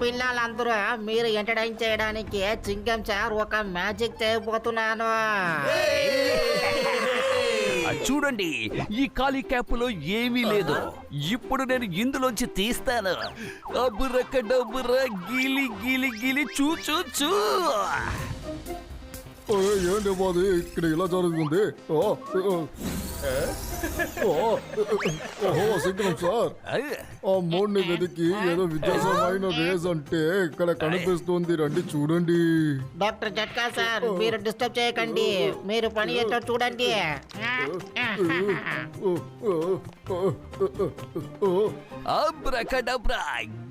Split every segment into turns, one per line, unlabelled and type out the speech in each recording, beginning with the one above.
పిల్లలందరూ మీరు ఎంటర్టైన్ చేయడానికి చింగం సార్ ఒక మ్యాజిక్ చేయబోతున్నాను.
చూడండి, ఈ ఖాళీ క్యాపులో ఏమీ లేదు. ఇప్పుడు నేను ఇందులోంచి తీస్తాను. అబురకడబుర గిలి గిలి గిలి చూ చూ చూ.
ఏంటి బాది ఇక్కడ ఇలా జరుగుతుంది? సింగం సార్, ఆ మూడ్ని వెతికి ఏదో విద్యాసమైన రేస్ అంటే ఇక్కడ కనిపిస్తుంది, రండి చూడండి.
డాక్టర్ జట్కా సార్, మీరు డిస్టర్బ్ చేయకండి, మీరు పని ఏంటో చూడండి.
అబ్రకడబ్రా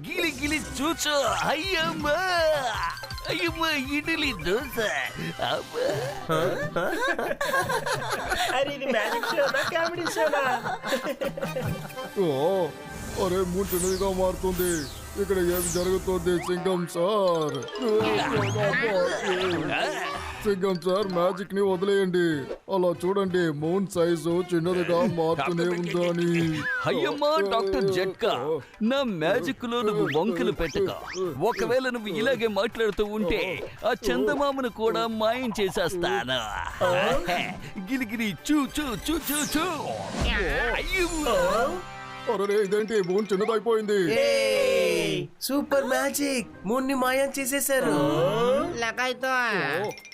గిలి గిలి చూచు. అయ్యమ్మా అయ్యమ్మా, ఇడ్లీ దోశ.
అరే మూడు చిన్నదిగా మారుతుంది. ఇక్కడ ఏమి జరుగుతుంది Singam sir? Singam sir, magic ని వదిలేయండి. అలా చూడండి, మూన్ సైజు చిన్నదిగా మారుతూనే ఉందని.
అయ్యమ్మా డాక్టర్ జట్కా, నా మ్యాజిక్ లో నువ్వు వంకలు పెట్టక. ఒకవేళ నువ్వు ఇలాగే మాట్లాడుతూ ఉంటే ఆ చందమామను కూడా మాయం చేసేస్తాను. గిలిగిరి చూ చూ చూ చూ చూ. అయ్యమ్మా,
అరే ఇదేంటి, మూన్ చిన్నదైపోయింది.
సూపర్ మ్యాజిక్, మూన్ ని మాయం చేసేశారు.
లగాయితో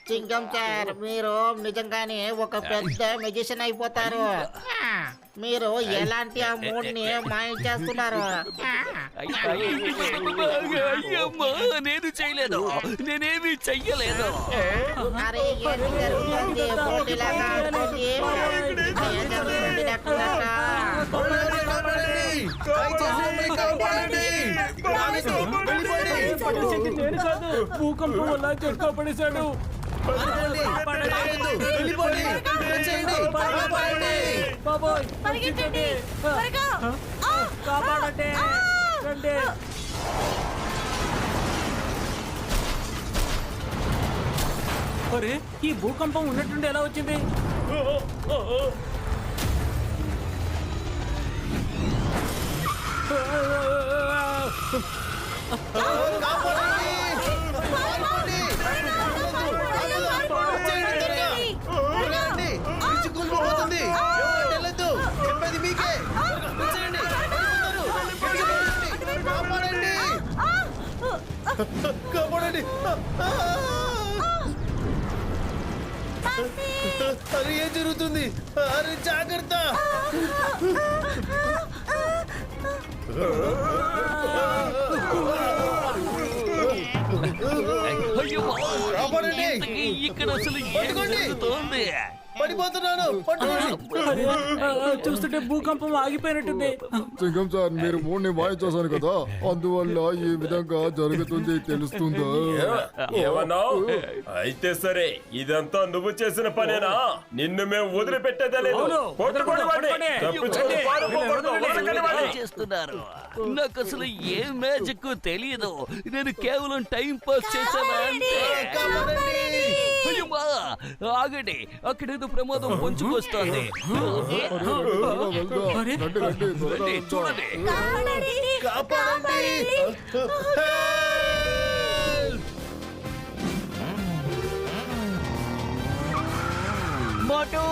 చింగం సార్, మీరు నిజంగానే ఒక పెద్ద మెజిషియన్ అయిపోతారు. మీరు ఎలాంటి ఆ మూడ్ ని మాయం చేస్తున్నారు?
అయ్యమ్మా, నేను చేయలేదు, నేనేమి చెయ్యలేదు.
అరే ఏం జరుగుతుంది? పోటీలాగా ఉంటుంది. ఏం జరుగుతుంది డాక్టర్?
భూకంపం వల్ల జట్కా పడేశాడు. కాపాడండి, రండి. అరే, ఈ భూకంపం ఉన్నట్టుండి ఎలా వచ్చింది?
అరే ఏం జరుగుతుంది? అరే జాగ్రత్త.
ఇక్కడ అసలు ఏం జరుగుతోంది?
పడిపోతున్నాను.
చూస్తుంటే భూకంపం ఆగిపోయినట్టుంది.
సింగం సార్, మీరు మూడ్ని మాయం చేశాను కదా, అందువల్ల ఈ విధంగా జరుగుతుంది, తెలుస్తుందా?
ఏమన్నావు? అయితే సరే, ఇదంతా నువ్వు చేసిన పనేనా? నిన్ను మేము వదిలిపెట్టేదలేదు.
చేస్తున్నారు. నాకు అసలు ఏ మ్యాజిక్ తెలియదు. నేను కేవలం టైం పాస్ చేశాను అంతే. ఆగండి, అక్కడేదో ప్రమాదం పొంచుకొస్తోంది. చూడండి. మోటో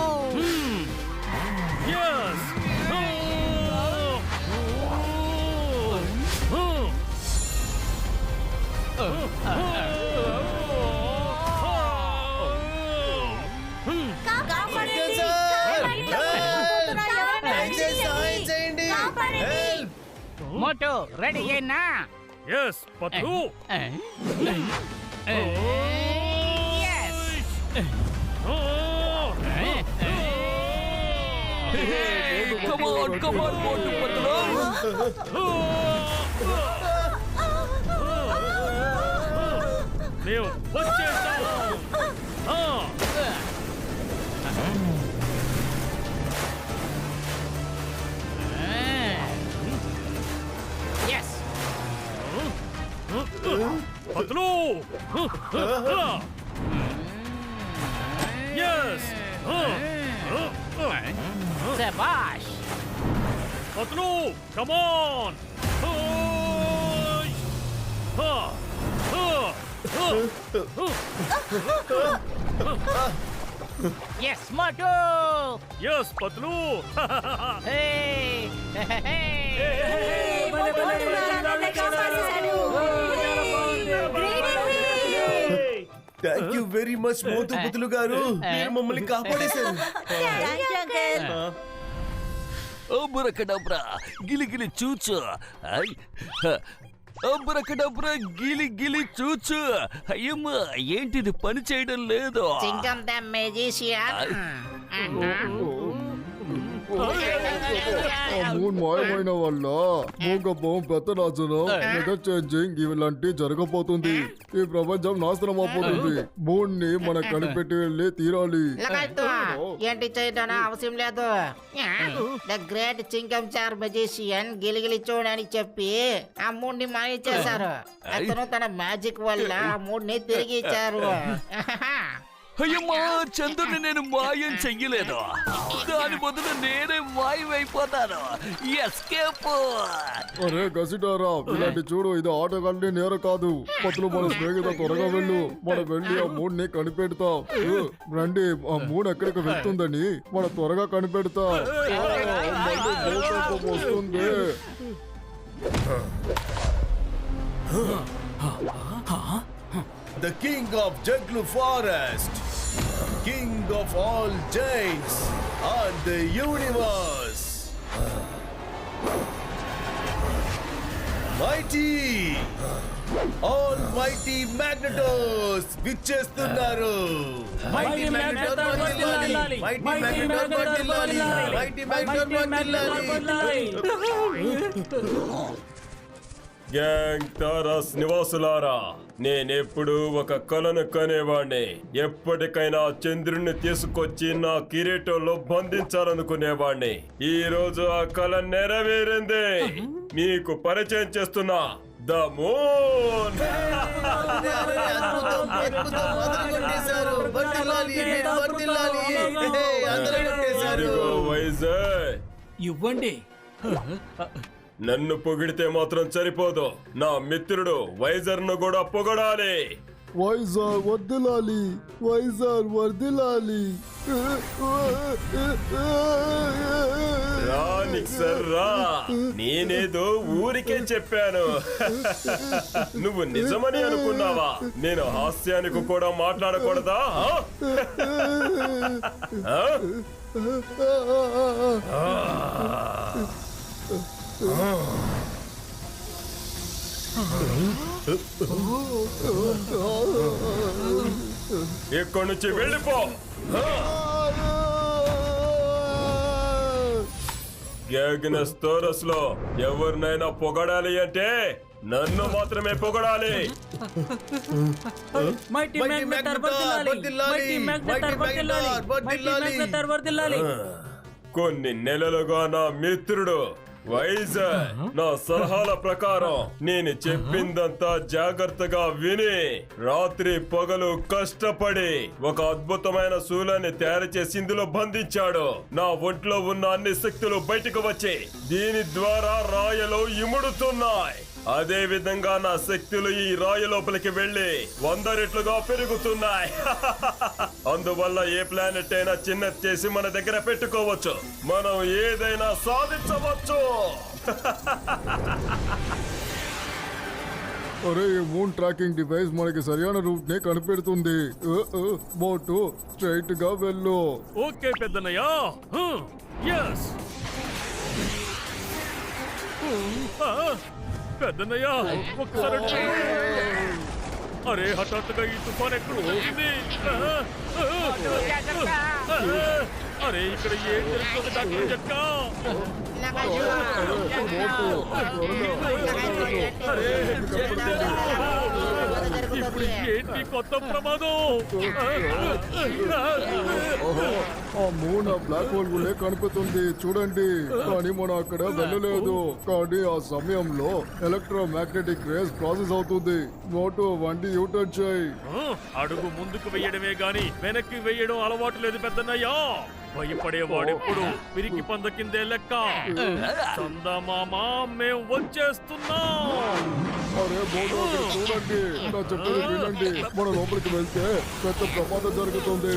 మోటో రెడీ అయినా?
yes పట్టు.
come on మోటు పట్టులో.
మేము వచ్చేస్తాం.
పతులు ఎస్
శభాష్.
Patlu come on
yes Motu.
Yes Patlu
hey
thank you very much Motu బుతులు గారు, మీరు మమ్మల్ని కాపాడేశారు.
అబ్రకడబ్రా గిలిగిలి చూచు. అబ్రకడబ్రా గిలి చూచు. అయ్యమ్మా ఏంటిది పని చేయడం లేదు.
చింకం ద మెజిషియన్.
ఆ మూన్ మాయమైన వల్ల భూకంపం, పెత్తనాశనం, వెదర్ చేంజింగ్ ఇలాంటి జరగబోతుంది. ఈ ప్రపంచం నాశనం అయిపోతుంది. మూన్ ని మనం కనిపెట్టి వెళ్ళి తీరాలి.
లగాయతో ఏంటి చేయడం అవసరం లేదు. ద గ్రేట్ చింకం చార్ మెజిషియన్ గిలిగిలి చూడని చెప్పి ఆ మూడ్ని మాయ చేశారు. అతను తన మ్యాజిక్ వల్ల ఆ మూడ్ని తిరిగి ఇచ్చారు.
అయ్యమ్మా చంద్రుని నేను మాయం చెయ్యలేదు. దాని బదులు నేనే మాయమైపోతాను. ఎస్కేప్.
అరే గసిటారా, ఇలాంటి చూడు, ఇది ఆటగాళ్ళని నేర కాదు. పతులు మన స్నేహిత త్వరగా వెళ్ళు. మనం వెళ్ళి ఆ మూడ్ ని కనిపెడతాం. రండి, ఆ మూడ్ ఎక్కడికి వెళ్తుందని మనం త్వరగా కనిపెడతాం. మళ్ళీ భూకంపం వస్తుంది.
The king of Jaglu forest, king of all giants and the universe, mighty, almighty Magnetos విచ్చేస్తున్నారు.
Mighty Magnetor వర్ధిల్లాలి.
Mighty Magnetor వర్ధిల్లాలి. Mighty Magnetor వర్ధిల్లాలి.
గ్యాంగ్ తారస్ నివాసులారా, నేనెప్పుడు ఒక కలను కనేవాణ్ణి. ఎప్పటికైనా చంద్రుణ్ణి తీసుకొచ్చి నా కిరీటంలో బంధించాలనుకునేవాణ్ణి. ఈ రోజు ఆ కల నెరవేరింది. మీకు పరిచయం చేస్తున్నా ద మూన్. ఇదిగో వైజాగ్.
ఇవ్వండి.
నన్ను పొగిడితే మాత్రం సరిపోదు, నా మిత్రుడు వైజర్ ను కూడా పొగడాలి.
వైజాగ్ వర్ధిల్లాలి, వైజాగ్ వర్ధిల్లాలి.
రాని సర్రా, నేనేదో ఊరికే చెప్పాను. నువ్వు నిజమని అనుకున్నావా? నేను హాస్యానికి కూడా మాట్లాడకూడదా? ఇక్కడి నుంచి వెళ్ళిపో. గ్యాగ్నస్ థోరస్ లో ఎవరినైనా పొగడాలి అంటే నన్ను మాత్రమే పొగడాలి.
Mighty Magnetor వర్ధిల్లాలి. Mighty Magnetor వర్ధిల్లాలి. Mighty Magnetor వర్ధిల్లాలి.
కొన్ని నెలలుగా నా మిత్రుడు వైజాగ్ నా సలహాల ప్రకారం నేను చెప్పిందంతా జాగ్రత్తగా విని రాత్రి పగలు కష్టపడి ఒక అద్భుతమైన శూలాన్ని తయారు చేసి ఇందులో బంధించాడు. నా ఒంట్లో ఉన్న అన్ని శక్తులు బయటకు వచ్చి దీని ద్వారా రాయలు ఇముడుతున్నాయి. అదే విధంగా నా శక్తులు ఈ రాయి లోపలికి వెళ్లి 100 రెట్లుగా పెరుగుతున్నాయి. అందువల్ల ఏ ప్లానెట్ అయినా చిన్నది చేసి మన దగ్గర పెట్టుకోవచ్చు. మనం ఏదైనా సాధించవచ్చు.
అరే, ఈ మూన్ ట్రాకింగ్ డివైస్ మనకి సరైన రూట్ నే కనిపెడుతుంది. బోటు స్ట్రైట్ గా వెళ్ళు.
ఓకే పెద్దనయ్యా. ఎస్ పెద్దనయ్యా, ఒక్కసారి అరే హఠాత్తుగా ఈ తుఫాన్ ఎక్కడ వచ్చింది? అరే ఇక్కడ ఏం జరుగుతుంది డాక్టర్ జట్కా ఏంటి కొత్త ప్రమాదం
ఆ మూన్ ఆ బ్లాక్ హోల్ గుళ్ళే కనిపిస్తుంది చూడండి, కానీ మనం అక్కడ వెళ్ళలేదు. కానీ ఆ సమయంలో ఎలక్ట్రోమాగ్నెటిక్ రేస్ ప్రాసెస్ అవుతుంది. మోటో వండి యూటర్న్ చేయి.
అడుగు ముందుకు వెయ్యడమే గాని వెనక్కి వెయ్యడం అలవాటు లేదు పెద్దన్నయ్యా. భయపడేవాడెప్పుడు పిరికి పంద కిందే లెక్క. చందమామ మేం వచ్చేస్తున్నాం.
అరే మోటో అక్కడ చూడండి, నా చెప్పేది వినండి. మన లోపలికి వెళ్తే పెద్ద ప్రమాదం జరుగుతుంది.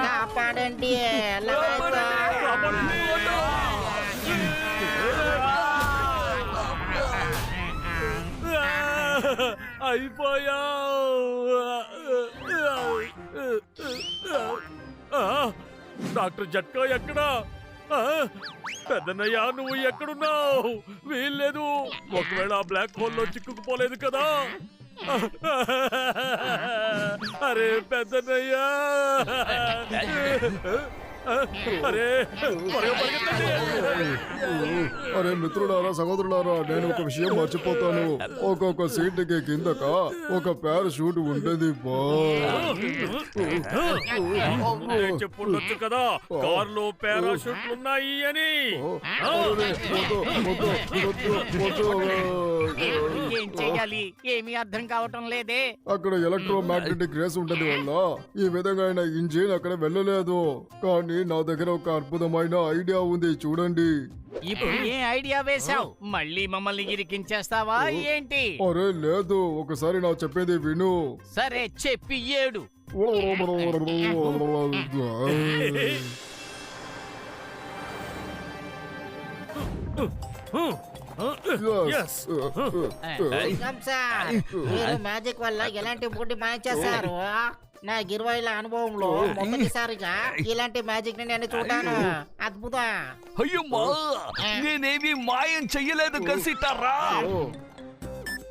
కాపాడండి.
అయిపోయా. డాక్టర్ జట్కా ఎక్కడా? పెద్దన్నయ్యా నువ్వు ఎక్కడున్నావు? వీల్లేదు, ఒకవేళ ఆ బ్లాక్ హోల్లో చిక్కుకుపోలేదు కదా. అరే పెద్దన్నయ్యా, అరే
అరే మిత్రులారా, సహోదరులారా, నేను ఒక విషయం మర్చిపోతాను. ఒక్కొక్క సీట్కి కిందక ఒక పారాషూట్ ఉండేది.
చెప్పుండొచ్చు కదా కారులో పారాషూట్లు ఉన్నాయి అని.
ఏం చెయ్యాలి ఏమీ అర్థం కావటం లేదే.
అక్కడ ఎలక్ట్రోమాగ్నెటిక్ రేస్ ఉంటది వల్ల ఈ విధంగా ఇంజిన్ అక్కడ వెళ్ళలేదు. కానీ నా దగ్గర ఒక అద్భుతమైన ఐడియా ఉంది, చూడండి.
ఇప్పుడు ఏ ఐడియా వేశావు? మళ్ళీ మమ్మల్ని ఇరికించేస్తావా ఏంటి?
అరే లేదు, ఒకసారి నా చెప్పేది విను.
సరే చెప్పి ఏడు.
Yes.
మీరు మ్యాజిక్ వల్ల ఎలాంటి బుడ్డి మాయ చేశారు? నా 20 అనుభవంలో మొదటిసారిగా ఇలాంటి మ్యాజిక్ ని నేను చూడాను. అద్భుతం.
అయ్యమ్మా, నేనేమి మాయం చెయ్యలేదు గసిటారా.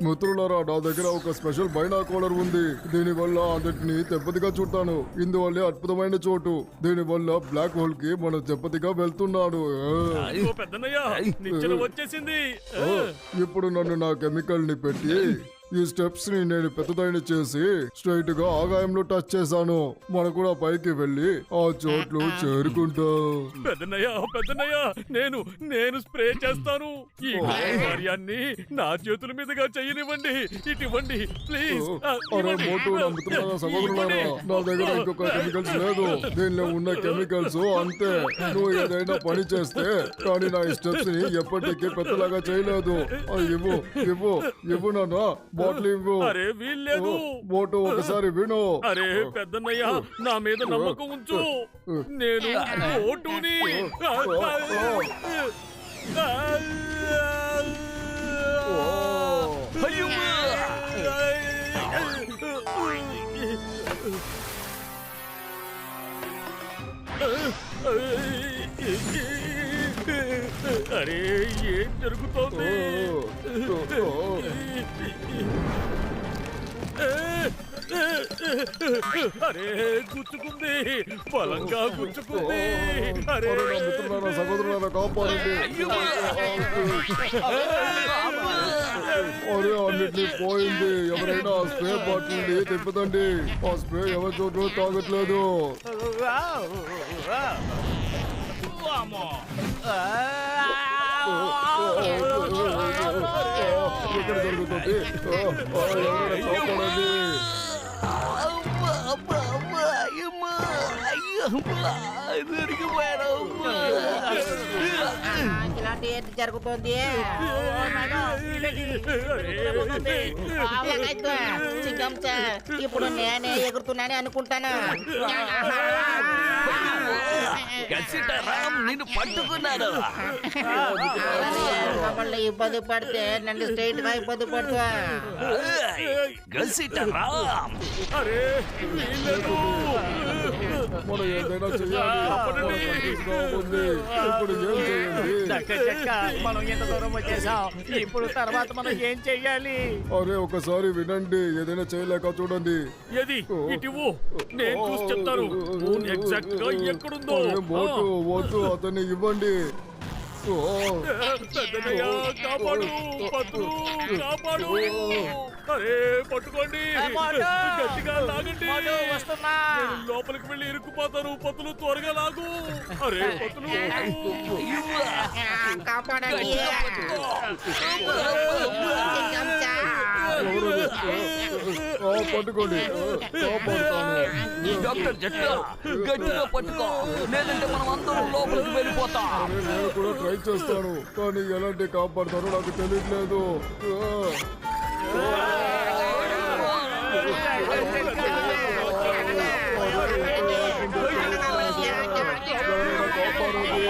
మిత్రులారా, నా దగ్గర ఒక స్పెషల్ బైనాకులర్ ఉంది. దీని వల్ల అందటిని తెప్పతిగా చూడతాను. ఇందువల్లే అద్భుతమైన చోటు. దీని వల్ల బ్లాక్ హోల్ కి మనం తెప్పతిగా వెళ్తున్నాడు.
పెద్దన్నయ్యా నిచ్చెన వచ్చేసింది.
ఇప్పుడు నన్ను నా కెమికల్ ని పెట్టి ఈ స్టెప్స్ ని నేను పెద్దదైన చేసి స్ట్రైట్ గా ఆగాయంలో టచ్ చేశాను. మనం కూడా పైకి వెళ్ళి ఆ చోట్లు చేరుకుంటాం.
పెద్దన్నయ్య నేను స్ప్రే చేస్తాను. ఈ కార్యాన్ని నా చేతుల మీదుగా చెయ్యనివ్వండి. ఇటువంటి ప్లీజ్.
అరే మోటు, నా మిత్రులారా, సహోదరులారా, నా దగ్గర ఇంకొక కెమికల్స్ లేదు. దీనిలో ఉన్న కెమికల్స్ అంతే. నువ్వు ఏదైనా పని చేస్తే కానీ నా స్టెప్స్ ని ఎప్పటికీ పెద్దలాగా చేయలేదు. ఇవ్వు ఇవ్వు ఇవ్వు నాన్న, బాటిల్ ఇవ్వు.
అరే వీల్లేదు.
మోటు ఒకసారి విను.
అరే పెద్దన్నయ్య, నా మీద నమ్మకం ఉంచు. నేను ఓటుని అరే ఏం జరుగుతోంది? అరే గుచ్చుకుంది, బలంగా గుచ్చుకుంది. అరే
నా మిత్రులారా, సహోదరులారా, కాపాడండి. అరే అన్నిటినీ పోయింది. ఎవరైనా ఆ స్ప్రే బాటిల్ ని తిప్పుతండి. ఆ స్ప్రే ఎవరి చోటు తాగట్లేదు. ఎక్కడ జరుగుతుంది? ఎవరైనా కాపాడండి.
ఇలాంటి ఏంటి జరుగుతుంది? సింగం సార్, ఇప్పుడు నేనే ఎగురుతున్నానే అనుకుంటాను.
నిన్ను పట్టుకున్నాను.
మమ్మల్ని ఇబ్బంది పడితే నన్ను స్ట్రైట్ గా ఇబ్బంది పడుతా.
గసిటారా.
అరే వీల్లేదు.
మనం ఏదైనా చేయాలి. మనకు confuse గా ఉంది. ఇప్పుడు ఏం చేయాలి?
డాక్టర్ జట్కా మనం ఎంత దూరం వచ్చేసాం ఇప్పుడు తర్వాత మనం ఏం చెయ్యాలి?
అరే ఒకసారి వినండి, ఏదైనా చేయలేక చూడండి.
ఏది ఇటువు, నేను చూసి చెప్తాను మూన్ ఎగ్జాక్ట్ గా ఎక్కడుందో.
అరే మోటు వద్దు, అతన్ని ఇవ్వండి. ఓ,
పెద్దయ్య, కాపాడు, పతులు, కాపాడు. అరే పట్టుకోండి, గట్టిగా లాగండి.
వస్తున్నా.
నేను లోపలికి వెళ్ళి ఇరుక్కుపోతాను. పతులు త్వరగా లాగు. అరే పతులు,
కాపాడండి.
పట్టుకోండి. కాపాడుతాను.
డాక్టర్ జట్కా గట్టిగా పట్టుకో, లేదంటే మనం అందరం లోపలికి వెళ్ళిపోతాం.
అరే, నేను కూడా ట్రై చేస్తాను, కానీ ఎలాంటి కాపాడుతారో నాకు తెలియట్లేదు.
కాపాడండి.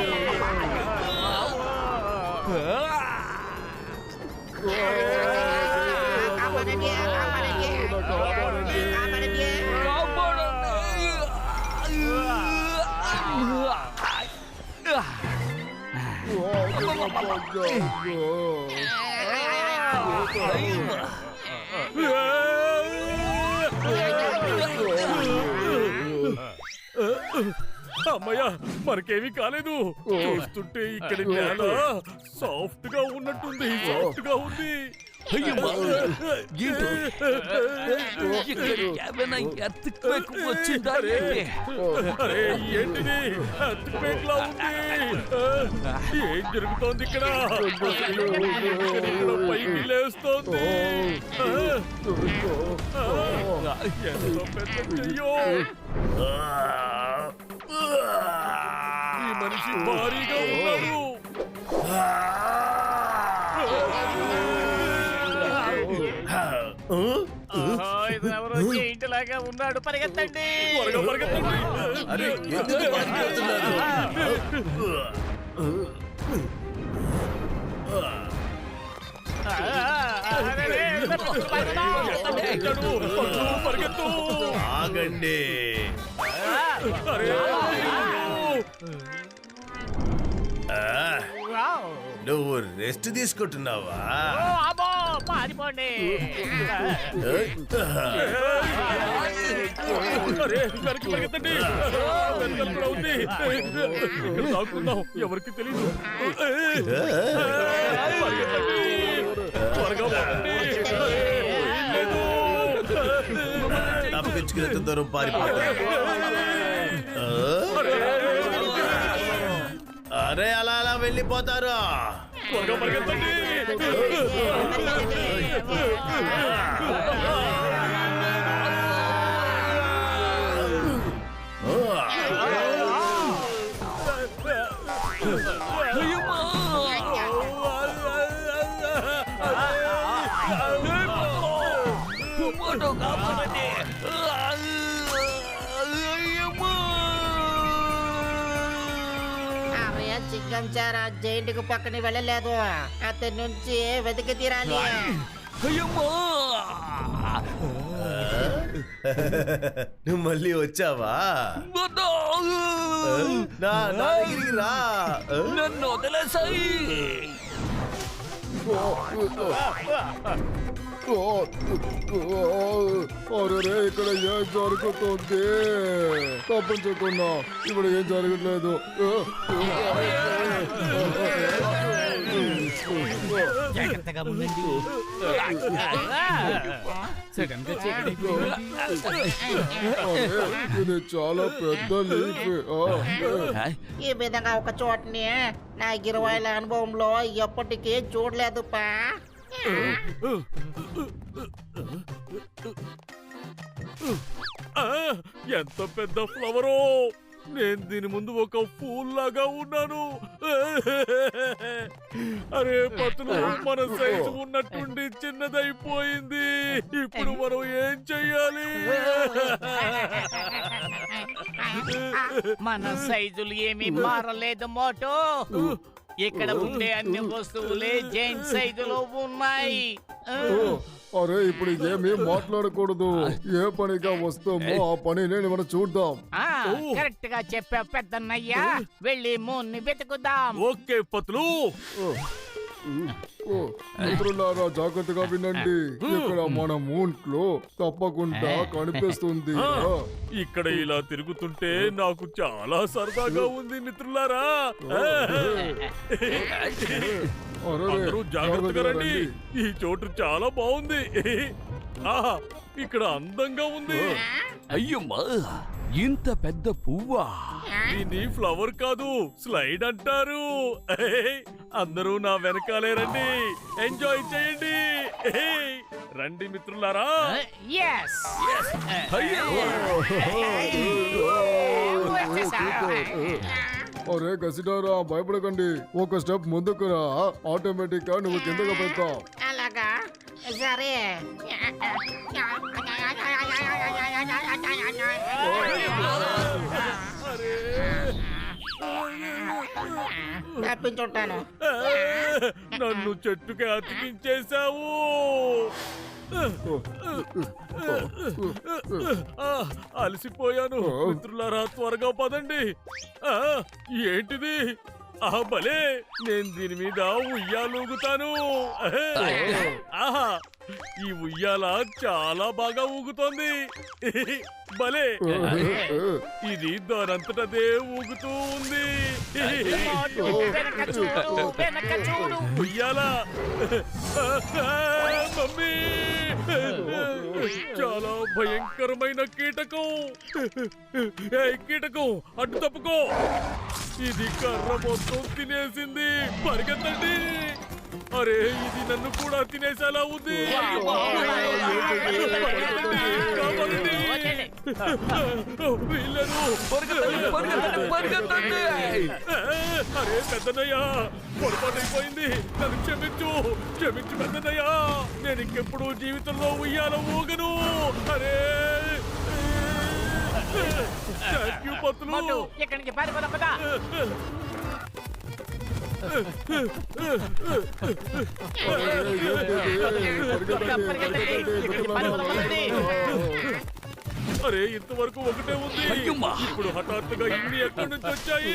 అమ్మయ్య, మనకేమీ కాలేదు. చూస్తుంటే ఇక్కడ నేల సాఫ్ట్ గా ఉన్నట్టుంది. సాఫ్ట్ గా ఉంది.
అయ్యమ్మా, ఏంటి? ఇక్కడ ఏమైనా ఎర్త్క్వేక్ వచ్చిందా ఏంటి?
అరే ఏంటిది? ఎర్త్క్వేక్ లా ఉంది. ఏం జరుగుతోంది ఇక్కడ? ఇక్కడ పైకి లేస్తోంది. ఎంతో పెద్ద చెయ్యో. ఈ మనిషి భారీగా ఉన్నాడు.
ఇది ఎవరో ఇంటిలాగా ఉన్నాడు. పరిగెత్తండి.
త్వరగా పరిగెత్తండి.
అరే ఎందుకు పరిగెడుతున్నారు?
పరిగెత్తు.
ఆగండి.
అరే
నువ్వు రెస్ట్ తీసుకుంటున్నావా?
పారిపోండి.
అరే వెనక్కి పరిగెత్తండి. వెనకాల కూడా ఉంది. ఇక్కడ దాక్కుందాం, ఎవరికి తెలీదు. పరిగెత్తండి. త్వరగా పోండి. లేదు.
తప్పించుకునేంత దూరం పారిపోతా. అరే అలా అలా వెళ్ళిపోతారు.
త్వరగా పరిగెత్తండి.
ఫోటో కాపాడండి.
చింగం చారా జైంట్ కు పక్కన వెళ్ళలేదు. అతని నుంచి వెతికి తీరాలి.
అయ్యమ్మా,
నువ్వు మళ్ళీ వచ్చావా? నా దగ్గరికి రా.
నన్ను వదిలేసాయి.
అరే ఇక్కడ ఏం జరుగుతుంది? తప్పించకుండా ఇప్పుడు ఏం జరగట్లేదు.
జాగ్రత్తగా ఉండండి. సడన్ గా చీకటి.
ఇది చాలా పెద్ద లీఫ్.
ఈ విధంగా ఒక చోటని నా 20 ఏళ్ల అనుభవంలో ఎప్పటికీ చూడలేదు పా.
ఎంత పెద్ద ఫ్లవరో. నేను దీని ముందు ఒక ఫూల్ లాగా ఉన్నాను. అరే పతులు, మన సైజు ఉన్నట్టుండి చిన్నదైపోయింది. ఇప్పుడు మనం ఏం చెయ్యాలి?
మన సైజులు ఏమీ మారలేదు మోటో. ఇక్కడ ఉండే అన్ని వస్తువులే జైన్ సైజులో ఉన్నాయి.
అరే ఇప్పుడు ఇదేమీ మాట్లాడకూడదు. ఏ పనిగా వస్తామో ఆ పని నేను మనం చూద్దాం.
కరెక్ట్ గా చెప్పా పెద్దన్నయ్యా. వెళ్ళి మూన్ని వెతుకుదాం.
ఓకే పతులు.
మిత్రులారా జాగ్రత్తగా వినండి. ఇక్కడ మన మూంట్లో తప్పకుండా కనిపిస్తుంది.
ఇక్కడ ఇలా తిరుగుతుంటే నాకు చాలా సరదాగా ఉంది మిత్రులారా. అందరూ జాగ్రత్తగా రండి. ఈ చోటు చాలా బాగుంది. ఆహా, ఇక్కడ అందంగా ఉంది.
అయ్యమ్మా, ఇంత పెద్ద పువ్వా?
ఇది ఫ్లవర్ కాదు, స్లైడ్ అంటారు. అందరూ నా వెనకాలే రండి, ఎంజాయ్ చేయండి. రండి మిత్రులారా.
అరే గసిడారా, భయపడకండి. ఒక స్టెప్ ముందుకు రా. ఆటోమేటిక్ గా నువ్వు కిందకు పెడతావు.
అలాగా సరే. తప్పించుంటాను.
నన్ను చెట్టుకి అతికించేశావు. అలసిపోయాను. మిత్రులారా త్వరగా పదండి. ఏంటిది? భలే, నేను దీని మీద ఉయ్యాలూగుతాను. ఆహా, ఈ ఉయ్యాల చాలా బాగా ఊగుతోంది. భలే, ఇది దానంతటదే ఊగుతూ ఉంది. ఉయ్యాల మమ్మీ, చాలా భయంకరమైన కీటకం. కీటకం అడ్డు తప్పుకో. ఇది కర్ర మొత్తం తినేసింది. పరిగెత్తండి. అరే, ఇది నన్ను కూడా తినేసేలా ఉంది. అరే పెద్దనయ్యా, పొరపాటైపోయింది. నన్ను క్షమించు, క్షమించు పెద్దనయ్యా. నేను ఇంకెప్పుడు జీవితంలో ఉయ్యాల ఊగను. అరే థ్యాంక్ యూ పతులు.
ఇక్కడి నుంచి పారిపోదాం కదా.
అరే ఇంతవరకు ఒకటే ఉంది. ఇప్పుడు హఠాత్తుగా ఇన్ని ఎక్కడి నుంచి వచ్చాయి?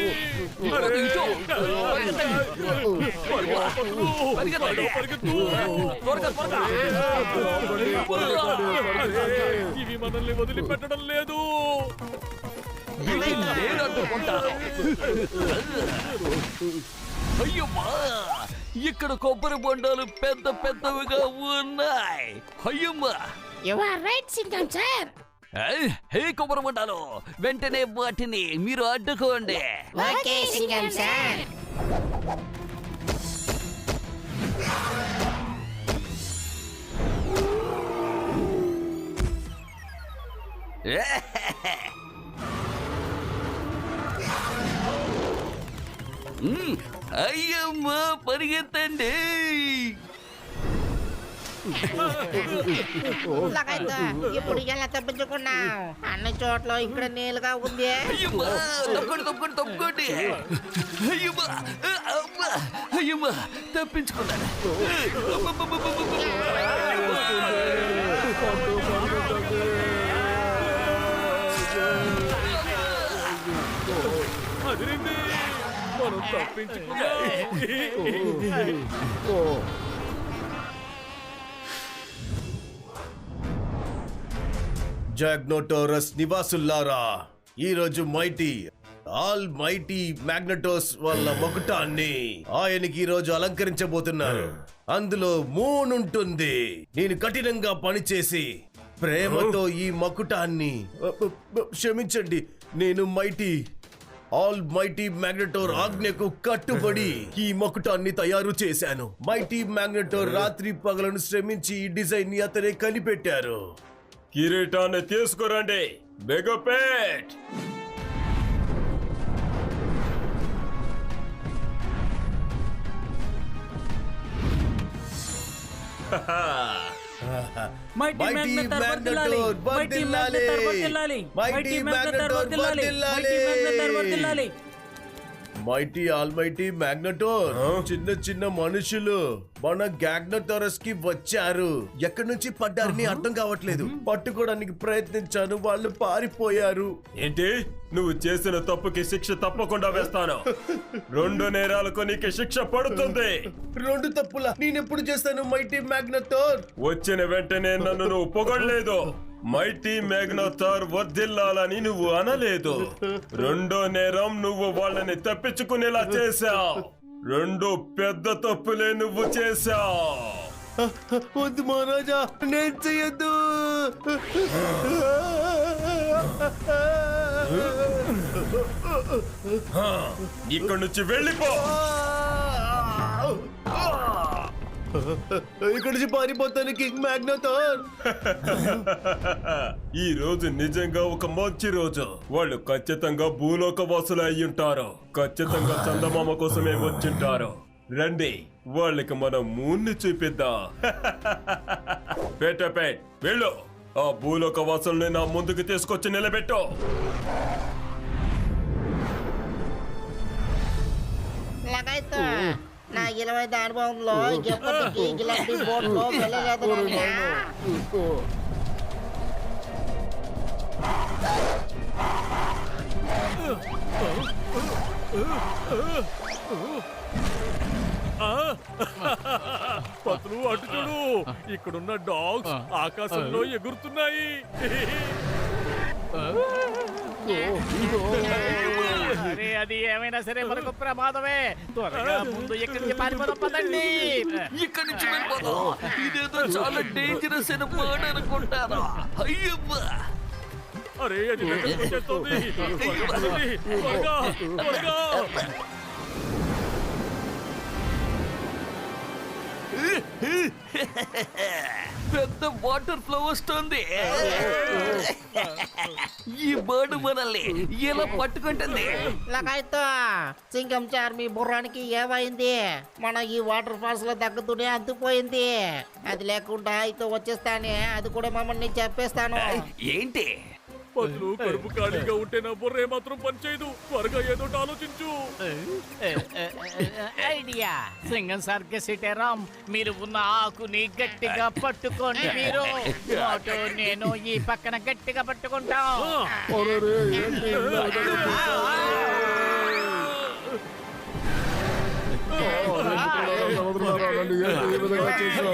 ఇవి మనల్ని వదిలిపెట్టడం లేదు.
అయ్యమ్మా, ఇక్కడ కొబ్బరి బొండాలు పెద్ద పెద్దవిగా ఉన్నాయి. అయ్యమ్మా,
you are right Singham sir.
Hey కొబ్బరి బొండాలు, వెంటనే వాటిని మీరు అడ్డుకోండి.
Okay Singam sir.
అయ్యమ్మా, పరిగెత్తండి.
ఇప్పుడు ఎలా తప్పించుకున్నావు? అన్ని చోట్ల ఇక్కడ నీళ్ళుగా ఉంది.
అయ్యమ్మా, తప్పండి తప్పండి తప్పుకోండి. అయ్యమ్మా, అమ్మా, అయ్యమ్మా, తప్పించుకున్నాను.
అదిరింది, మనం తప్పించుకున్నాం.
జాగ్నోటోరస్ నివాసుల్లారా, ఈరోజు ఆల్ మైటీ మ్యాగ్నటోస్ వాళ్ళ మకుటాన్ని ఆయనకి ఈ రోజు అలంకరించబోతున్నారు. అందులో మూన్ ఉంటుంది. నేను కఠినంగా పనిచేసి ప్రేమతో ఈ మకుటాన్ని, క్షమించండి, నేను ఆల్ మైటీ మ్యాగ్నెటోర్ ఆజ్ఞకు కట్టుబడి ఈ మకుటాన్ని తయారు చేశాను. మైటీ మ్యాగ్నెటోర్ రాత్రి పగలను శ్రమించి ఈ డిజైన్ ని అతనే కనిపెట్టారు.
కిరీటాన్ని తీసుకురండి బెగపేట్.
మైటీ మ్యాగ్నెటర్ వర్ధిల్లాలి, మైటీ మ్యాగ్నెటర్ వర్ధిల్లాలి, మైటీ మ్యాగ్నెటర్ వర్ధిల్లాలి, మైటీ మ్యాగ్నెటర్ వర్ధిల్లాలి.
మైటీ ఆల్మైటీ మ్యాగ్నటోర్ చిన్న చిన్న మనుషులు మన గ్యాగ్నటోరస్ కి వచ్చారు. ఎక్కడి నుంచి పడ్డారని అర్థం కావట్లేదు. పట్టుకోవడానికి ప్రయత్నించాను, వాళ్ళు పారిపోయారు.
ఏంటి నువ్వు చేసిన తప్పుకి శిక్ష తప్పకుండా వేస్తాను. 2 నేరాలకు నీకు శిక్ష పడుతుంది.
2 తప్పులా? నేనెప్పుడు చేస్తాను మైటీ మ్యాగ్నటోర్?
వచ్చిన వెంటనే నన్ను నువ్వు పొగడలేదు. మైటీ మ్యాగ్నటోర్ వర్ధిల్లాలని నువ్వు అనలేదు. 2వ నేరం నువ్వు వాళ్ళని తప్పించుకునేలా చేశావు. 2 పెద్ద తప్పులే నువ్వు చేశావు.
వద్దు మహారాజా, నేను చెయ్యొద్దు.
ఇక్కడి నుంచి వెళ్ళిపో.
ఇక్కడి నుంచి పారిపోతాను కింగ్ మ్యాగ్నటోర్.
ఈ రోజు నిజంగా ఒక మంచి రోజు. వాళ్ళు ఖచ్చితంగా భూలోక వాసులు అయి ఉంటారు. ఖచ్చితంగా చందమామ కోసమే వచ్చింటారు. రండి, వాళ్ళకి మనం మూన్ని చూపిద్దాం. పేట్ వెళ్ళు. ఆ భూలోక వాసుల్ని నా ముందుకు తీసుకొచ్చి నిలబెట్టు.
ఇలాగైతే నా 20 అనుభవంలో ఎప్పటికీ ఇలాంటి బోట్లో వెళ్ళలేదు నాన్నా.
పతులు అటు చూడు, ఇక్కడున్న డాగ్స్ ఆకాశంలో ఎగురుతున్నాయి.
అరే అది ఏమైనా సరే మనకు ప్రమాదమే. త్వరగా ముందు ఇక్కడి నుంచి పారిపోదాం పదండి.
ఇక్కడి నుంచి వెళ్ళిపోదాం. ఇదేదో చాలా డేంజరస్ అయిన మాట అనుకుంటారా? అయ్యబ్బా,
అరే అది దగ్గరకు వచ్చేస్తోంది. త్వరగా పదండి, త్వరగా, త్వరగా.
పెద్ద వాటర్ ఫ్లో వస్తుంది. ఈ బర్డ్ మనల్ని ఎలా పట్టుకుంటుంది?
ఇలాగైతే సింగం చార్ మీ బుర్రానికి ఏమైంది? మన ఈ వాటర్ ఫాల్స్ లో తగ్గుతూనే అంతుపోయింది. అది లేకుండా అయితే వచ్చేస్తానే, అది కూడా మమ్మల్ని చెప్పేస్తాను.
ఏంటి?
పతులు కడుపు ఖాళీగా ఉంటే నా బుర్రే మాత్రం పనిచేయదు. త్వరగా ఏదో ఆలోచించు.
ఐడియా. సింగం సార్కి సిటేరామ్, మీరు ఉన్న ఆకుని గట్టిగా పట్టుకోండి. మీరు మోటో, నేను ఈ పక్కన గట్టిగా పట్టుకుంటాం.
అరెరే, ఏంటి ఇలా సముద్రంలో నన్ను ఏంటి ఈ విధంగా చేశారు?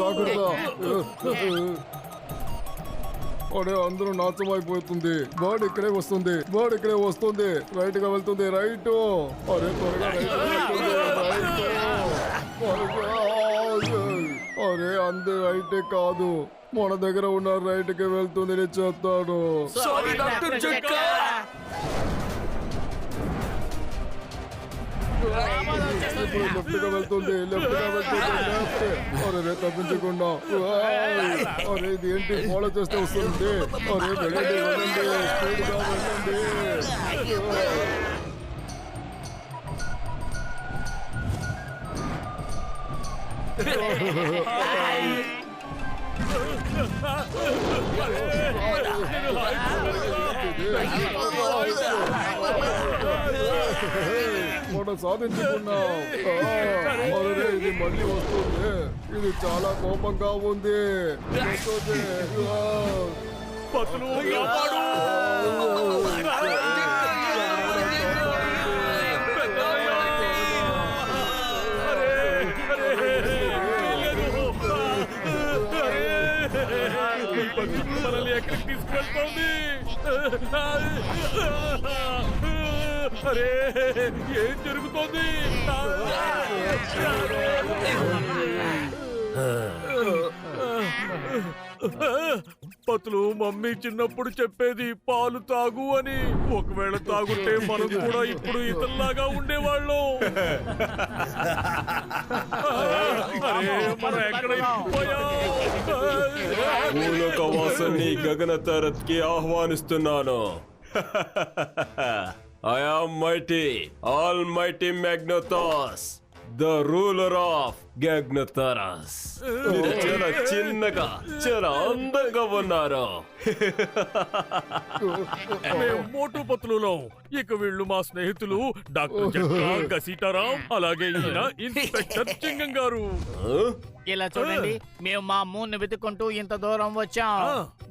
జాగ్రత్త. అడే, అందరూ నాశమైపోతుంది. బర్డ్ ఇక్కడే వస్తుంది, బర్డ్ ఇక్కడే వస్తుంది. రైట్ గా వెళ్తుంది, రైట్. అరే త్వరగా రైట్ వెళ్తుంది, రైట్. అరే అందే రైటే కాదు, మన దగ్గర ఉన్న రైట్ కి వెళ్తుంది నేను చెప్తాను.
Sorry doctor Jhatka.
ఇప్పుడు లెఫ్ట్ గా వెళ్తుంది, లెఫ్ట్ గా వెళ్తుంది, లెఫ్ట్. అరే తప్పించకుండా. అరే ఇది ఏంటి, ఫాలో చేస్తే వస్తుంది. అరే వెళ్ళండి వెళ్ళండి, స్పీడ్ గా వెళ్ళండి. మనం సాధించుకున్నాం. అరే ఇది మళ్ళీ వస్తుంది, ఇది చాలా కోపంగా ఉంది. వస్తుంది.
పతులు కాపాడు. మనల్ని ఎక్కడికి తీసుకెళ్తోంది? అరే ఏం జరుగుతోంది? పతులు మమ్మీ చిన్నప్పుడు చెప్పేది పాలు తాగు అని. ఒకవేళ తాగుంటే మనం కూడా ఇప్పుడు ఇతల్లాగా ఉండేవాళ్ళం. అరే మనం ఎక్కడ పోయాం?
భూలోక వాసుని గగన తరత్కి ఆహ్వానిస్తున్నాను. I am mighty, almighty Magnetos. The ruler of గ్యాగ్నతారస్. మీరు చాలా చిన్నగా చాలా అందంగా ఉన్నారు.
మేము మోటు పత్రులో ఇక వీళ్ళు మా స్నేహితులు డాక్టర్ జట్కా, గసీటారాం, అలాగే ఈయన ఇన్స్పెక్టర్ చింగం గారు.
ఇలా చూడండి, మేము మా మూన్ వెతుక్కుంటూ ఇంత దూరం వచ్చాం.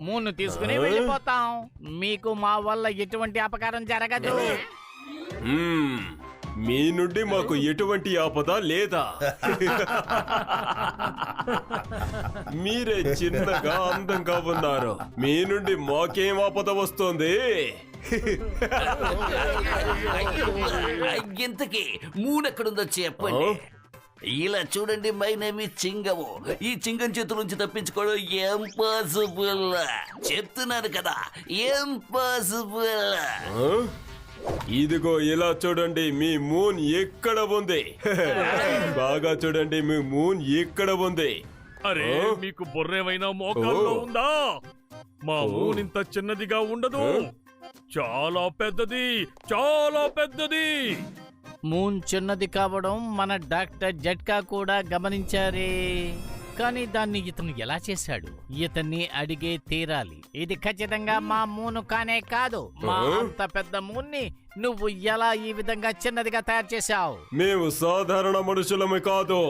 మూన్ తీసుకుని వెళ్ళిపోతాం. మీకు మా వల్ల ఎటువంటి అపకారం జరగదు.
మీ నుండి మాకు ఎటువంటి ఆపద లేదా? మీరే చిన్నగా అందంగా ఉన్నారు. మీ నుండి మాకేం ఆపద వస్తుంది?
ఇంతకీ మూనెక్కడుందో చెప్పండి. ఇలా చూడండి, మై నేమ్ ఇస్ చింగము. ఈ చింగం చేతుల నుంచి తప్పించుకోవడం ఇంపాసిబుల్. చెప్తున్నాను కదా, ఇంపాసిబుల్.
ఇదిగో ఇలా చూడండి, మీ మూన్ ఎక్కడ ఉంది? బాగా చూడండి, మీ మూన్ ఎక్కడ ఉంది?
అరే, మీకు బొర్రేమైనా మోకాల్లో ఉందా? మా మూన్ ఇంత చిన్నదిగా ఉండదు, చాలా పెద్దది, చాలా పెద్దది.
మూన్ చిన్నది కావడం మన డాక్టర్ జట్కా కూడా గమనించారే. కానీ దాన్ని ఇతను ఎలా చేశాడు? ఇతన్ని అడిగే తీరాలి. ఇది ఖచ్చితంగా మా మూను కానే కాదు. మా అంత పెద్ద మూన్ని నువ్వు ఎలా ఈ విధంగా చిన్నదిగా తయారు చేశావు?
మేము సాధారణ మనుషులమే కాదు,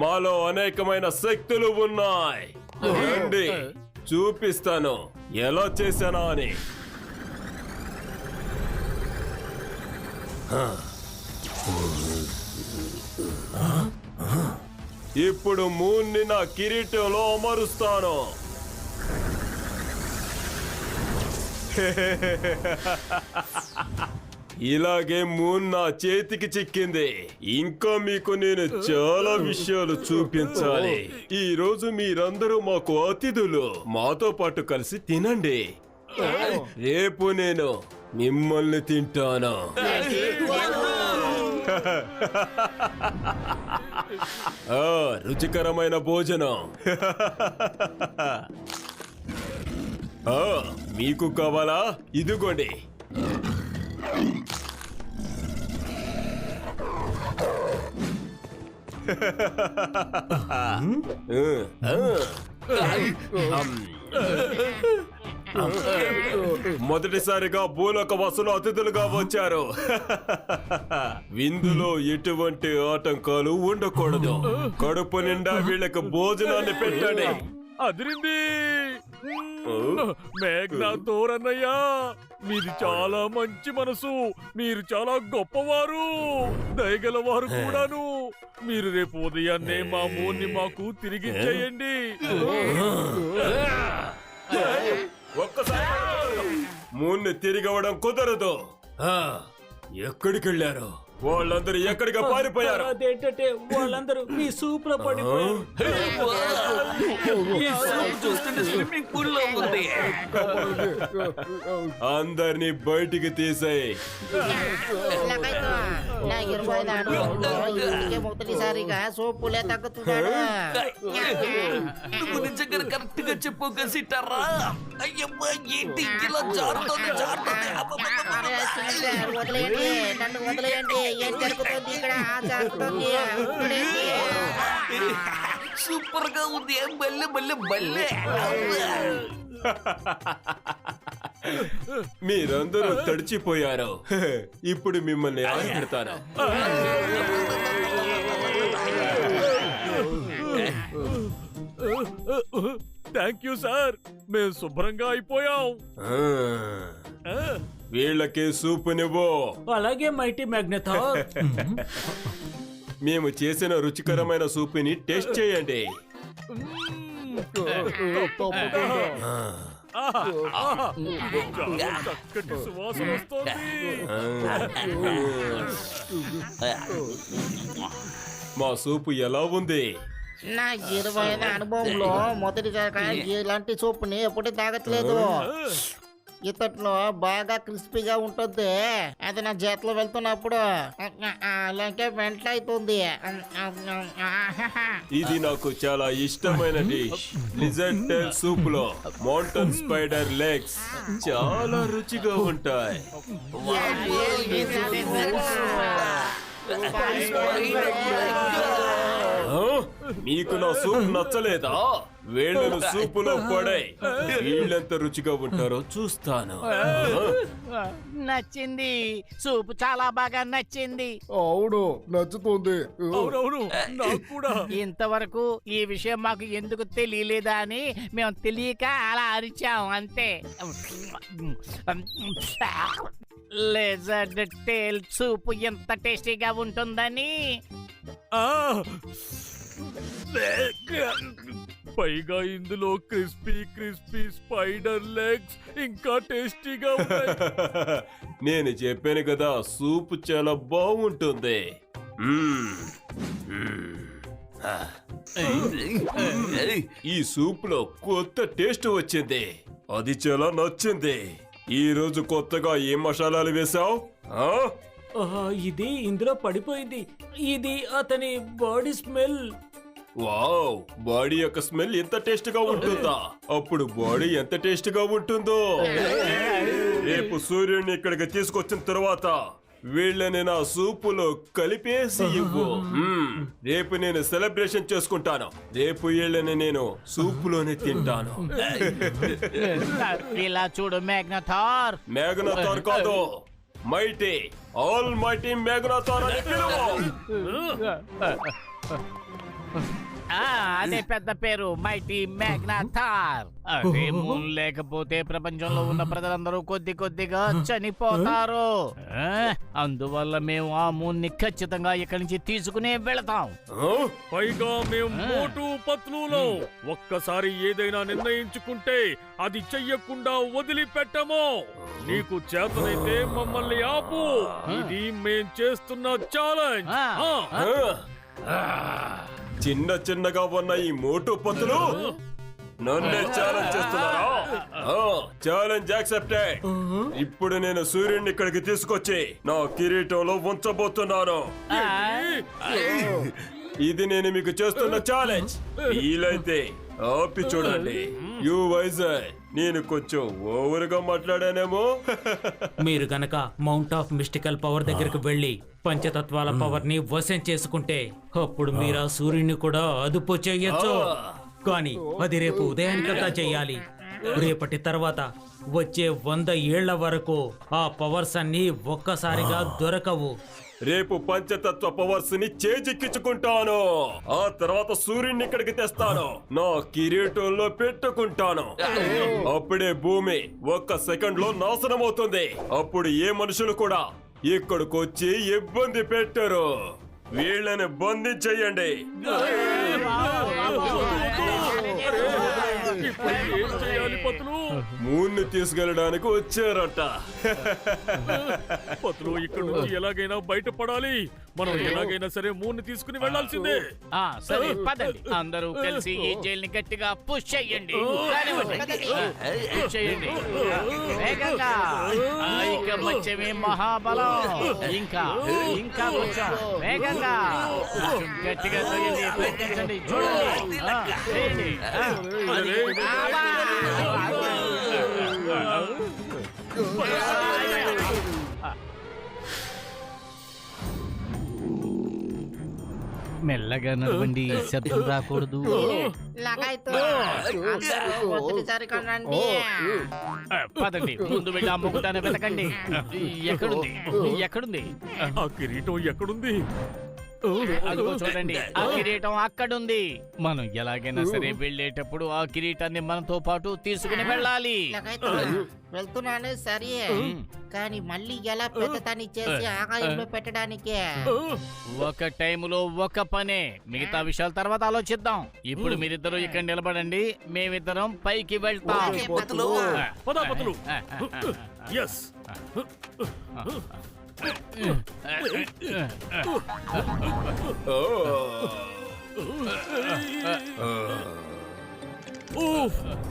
మాలో అనేకమైన శక్తులు ఉన్నాయి. రండి, చూపిస్తాను ఎలా చేశానా అని. ఇప్పుడు మూన్ని నా కిరీటంలో అమరుస్తాను. ఇలాగే మూన్ నా చేతికి చిక్కింది. ఇంకా మీకు నేను చాలా విషయాలు చూపించాలి. ఈ రోజు మీరందరూ మాకు అతిథులు. మాతో పాటు కలిసి తినండి. రేపు నేను మిమ్మల్ని తింటాను. రుచికరమైన భోజనం. మీకు కావాలా? ఇదిగోండి. మొదటిసారిగా భూలోక వాసులు అతిథులుగా వచ్చారు. విందులో ఎటువంటి ఆటంకాలు ఉండకూడదు. కడుపు నిండా వీళ్ళకి భోజనాన్ని పెట్టండి.
అదిరింది. మేఘ్నా తోరన్నయ్య, మీది చాలా మంచి మనసు. మీరు చాలా గొప్పవారు, దయగలవారు కూడాను. మీరు రేపు ఉదయాన్నే మా మూన్ని మాకు తిరిగి చేయండి.
ఒక్కసారి మూన్ని తిరిగవడం కుదరదు. ఎక్కడికి వెళ్ళారు వాళ్ళందరూ? ఎక్కడికి పారిపోయారు?
అదేంటంటే వాళ్ళందరూ మీ సూప్ లో పడిపోయారు.
స్విమ్మింగ్ పూల్ లో ఉంది.
అందరినీ బయటికి తీసేయి.
నా 20 అనుభవంలో ఇంటికి మొదటిసారిగా సోపులే తగ్గుతున్నాడు.
నువ్వు నిజంగా కరెక్ట్ గా చెప్పు గసీటారా. అయ్యమ్మా, ఏంటి ఇలా జారుతోంది?
వదిలేయండి, నన్ను వదిలేయండి. ఏం జరుగుతుంది ఇక్కడ? జరుగుతుంది.
సూపర్ గా ఉంది. బల్లె బల్లె బల్లె.
మీరందరూ తడిచిపోయారు. ఇప్పుడు మిమ్మల్ని ఆడతాను.
థ్యాంక్ యూ సార్, మేము శుభ్రంగా అయిపోయాం.
వీళ్ళకి సూపు నువ్వు.
అలాగే మైటీ మ్యాగ్నెటార్.
మేము చేసిన రుచికరమైన సూపుని టేస్ట్ చేయండి.
చాలా చక్కటి సువాసన వస్తోంది.
మా సూపు ఎలా ఉంది?
నా 20 అనుభవంలో మొదటిసారిగా ఇలాంటి సూప్ని ఎప్పుడు తాగట్లేదు. ఇతట్లో బాగా క్రిస్పీగా ఉంటుంది. అది నా చేతిలో వెళ్తున్నప్పుడు అలాగే వెంటనే అవుతుంది.
ఇది నాకు చాలా ఇష్టమైన డిష్. లిజర్డ్ టైల్ సూప్ లో మౌంటైన్ స్పైడర్ లెగ్స్ చాలా రుచిగా ఉంటాయి. ఆ? మీకు నా సూప్ నచ్చలేదా? వేళ్ళను సూపులో పడే వీళ్ళెంత రుచిగా ఉంటారో చూస్తాను.
నచ్చింది, సూపు చాలా బాగా నచ్చింది.
అవును నచ్చుతుంది.
అవునవును నాకు కూడా.
ఇంతవరకు ఈ విషయం మాకు ఎందుకు తెలియలేదా అని మేము తెలియక అలా అరిచాం అంతే. లెజర్డ్ టేల్ సూప్ ఎంత టేస్టీగా ఉంటుందని.
ఆ! పైగా ఇందులో క్రిస్పీ క్రిస్పీ స్పైడర్ లెగ్స్ ఇంకా టేస్టీగా ఉన్నాయి.
నేను చెప్పాను కదా, సూప్ చాలా బాగుంటుంది. ఈ సూప్ లో కొత్త టేస్ట్ వచ్చింది, అది చాలా నచ్చింది. ఈ రోజు కొత్తగా ఏ మసాలాలు వేసావు?
ఇది ఇందులో పడిపోయింది. ఇది అతని బాడీ స్మెల్.
వావ్, బాడీ యొక్క స్మెల్ ఎంత టేస్ట్ గా ఉంటుందా? అప్పుడు బాడీ ఎంత టేస్ట్ గా ఉంటుందో. రేపు సూర్యుడిని ఇక్కడికి తీసుకొచ్చిన తర్వాత వీళ్ళని నా సూపులో కలిపేసి ఇవ్వు. రేపు నేను సెలబ్రేషన్ చేసుకుంటాను. రేపు వీళ్ళని నేను సూపులోనే తింటాను.
ఇలా చూడు మ్యాగ్నథార్.
మేఘనాథార్ కాదు, మైటీ, ఆల్ మైటీ మేఘనాథార్ అని పిలువు.
అదే పెద్ద పేరు, మైటీ మ్యాగ్నథార్. అదే మూన్ లేకపోతే ప్రపంచంలో ఉన్న ప్రజలందరూ కొద్ది కొద్దిగా చనిపోతారు. అందువల్ల మేము ఆ మూన్ ని ఖచ్చితంగా ఇక్కడి నుంచి తీసుకునే వెళతాం.
పైగా మేము మోటు పత్లులో ఒక్కసారి ఏదైనా నిర్ణయించుకుంటే అది చెయ్యకుండా వదిలిపెట్టము. నీకు చేతనైతే మమ్మల్ని ఆపు. ఇది మేం చేస్తున్న ఛాలెంజ్.
చిన్న చిన్నగా ఉన్న ఈ మోటు పత్తులు నన్నే ఛాలెంజ్ చేస్తున్నారా? Challenge accepted. ఇప్పుడు నేను సూర్యుడిని ఇక్కడికి తీసుకొచ్చి నా కిరీటంలో ఉంచబోతున్నాను. ఇది నేను మీకు చేస్తున్న ఛాలెంజ్. వీలైతే ఆపి చూడండి. యు వైజాగ్, నేను కొంచెం ఓవర్ గా మాట్లాడానేమో.
మీరు గనక మౌంట్ ఆఫ్ మిస్టికల్ పవర్ దగ్గరికి వెళ్లి పంచతత్వాల పవర్ ని వశం చేసుకుంటే అప్పుడు మీరు ఆ సూర్యుని కూడా అదుపు చెయ్యొచ్చు. కానీ అది రేపు ఉదయానికంతా చెయ్యాలి. రేపటి తర్వాత వచ్చే 100 ఏళ్ల వరకు ఆ పవర్స్ అన్ని ఒక్కసారిగా దొరకవు.
రేపు పంచతత్వ పవర్స్ ని చేజిక్కించుకుంటాను. ఆ తర్వాత సూర్యుడిని ఇక్కడికి తెస్తాను, నా కిరీటంలో పెట్టుకుంటాను. అప్పుడే భూమి 1 సెకండ్ లో నాశనం అవుతుంది. అప్పుడు ఏ మనుషులు కూడా ఇక్కడికి వచ్చి ఇబ్బంది పెట్టరు. వీళ్ళని బంధించేయండి.
ఇప్పుడు ఏం చేయాలి పత్లు?
మూన్ని తీసుకెళ్ళడానికి వచ్చారట.
పత్లు, ఇక్కడ నుంచి ఎలాగైనా బయటపడాలి. మనం ఎలాగైనా సరే మూన్ని తీసుకుని వెళ్లాల్సిందే.
సరే పదండి, అందరూ కలిసి ఈ జైల్ని గట్టిగా పుష్ చెయ్యండి. పుష్ చెయ్యండి వేగంగా. ఐకమత్యమే మహాబలం. ఇంకా ఇంకా కొంచెం వేగంగా, కొంచెం గట్టిగా చేయండి, ప్రయత్నించండి. చూడండి, చేయండి. మెల్లగా నడవండి, శబ్దం రాకూడదు. పదండి, ముందు వెళ్ళి ఆ ముగ్గుతాన్ని వెతకండి. ఎక్కడుంది ఎక్కడుంది?
ఆ కిరీటం ఎక్కడుంది?
అదిగో చూడండి, ఆ కిరీటం అక్కడుంది. మనం ఎలాగైనా సరే వెళ్ళేటప్పుడు ఆ కిరీటాన్ని మనతో పాటు తీసుకుని వెళ్ళాలి.
వెళ్తున్నాను సరే, కానీ మళ్ళీ ఎలా పెద్దదాన్ని చేసి ఆకాశంలో పెట్టడానికే?
ఒక టైములో ఒక పనే, మిగతా విషయాల తర్వాత ఆలోచిద్దాం. ఇప్పుడు మీరిద్దరూ ఇక్కడ నిలబడండి, మేమిద్దరం పైకి వెళ్తాం.
పద పత్లు. ఎస్.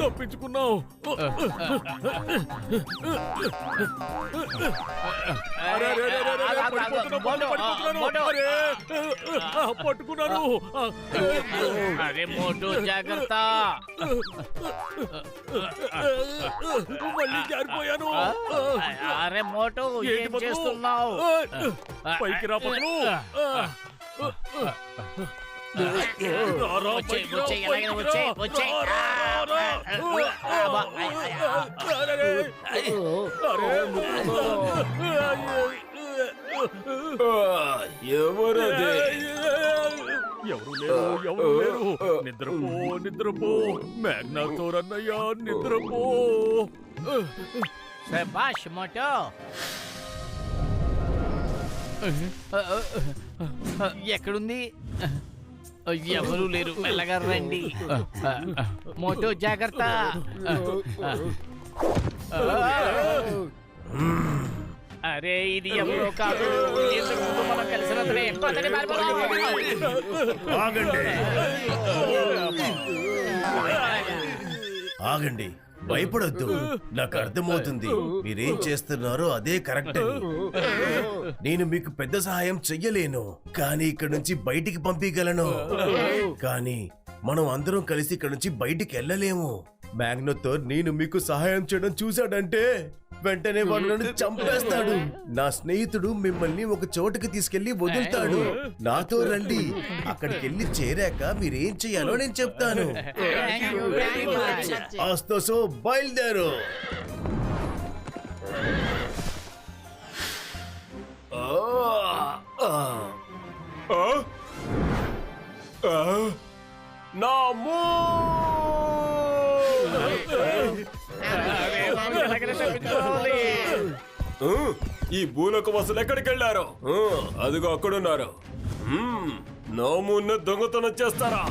తప్పించుకున్నావు. అరే, అరే, అరే, అరే, అరే, పడిపోతున్నాను. అరే, పట్టుకున్నాను.
అరే మోటు జాగ్రత్త.
మళ్ళీ జారిపోయాను.
అరే మోటు
ఏంటి
ఏం
పతులు?
చేస్తున్నావు?
పైకి రా పతులు. రారా, పైకి రా, పైకి రా. రారా. అరే,
ఎవరది?
ఎవరు లేరు. నిద్రపో. మ్యాగ్నాథోర్ అన్నయ్య, నిద్రపో.
శభాష్ మోటు. ఎక్కడుంది? ఎవరు లేరు, మెల్లగా రండి. మోటు జాగ్రత్త. అరే ఇది ఎవరో కాదు, ఇంతకు ముందు మనం కలిసినతనే. పదండి, పారిపోదాం.
ఆగండి, భయపడొద్దు. నాకు అర్థమవుతుంది మీరేం చేస్తున్నారో అదే కరెక్ట్ అని. నేను మీకు పెద్ద సహాయం చెయ్యలేను, కానీ ఇక్కడ నుంచి బయటికి పంపించగలను. కానీ మనం అందరం కలిసి ఇక్కడ నుంచి బయటికి వెళ్ళలేము. మ్యాగ్నోథోర్ నేను మీకు సహాయం చేయడం చూశాడంటే వెంటనే వాడు నన్ను చంపేస్తాడు. నా స్నేహితుడు మిమ్మల్ని ఒక చోటుకి తీసుకెళ్లి వదులుతాడు. నాతో రండి, అక్కడికి వెళ్ళి చేరాక మీరేం చెయ్యాలో నేను చెప్తాను. ఆస్తోసో బయలుదేరు.
నా ఈ భూలోక వసలు ఎక్కడికి వెళ్ళారు? అదిగో అక్కడున్నారు. నా మున్న దొంగతనం చేస్తారా?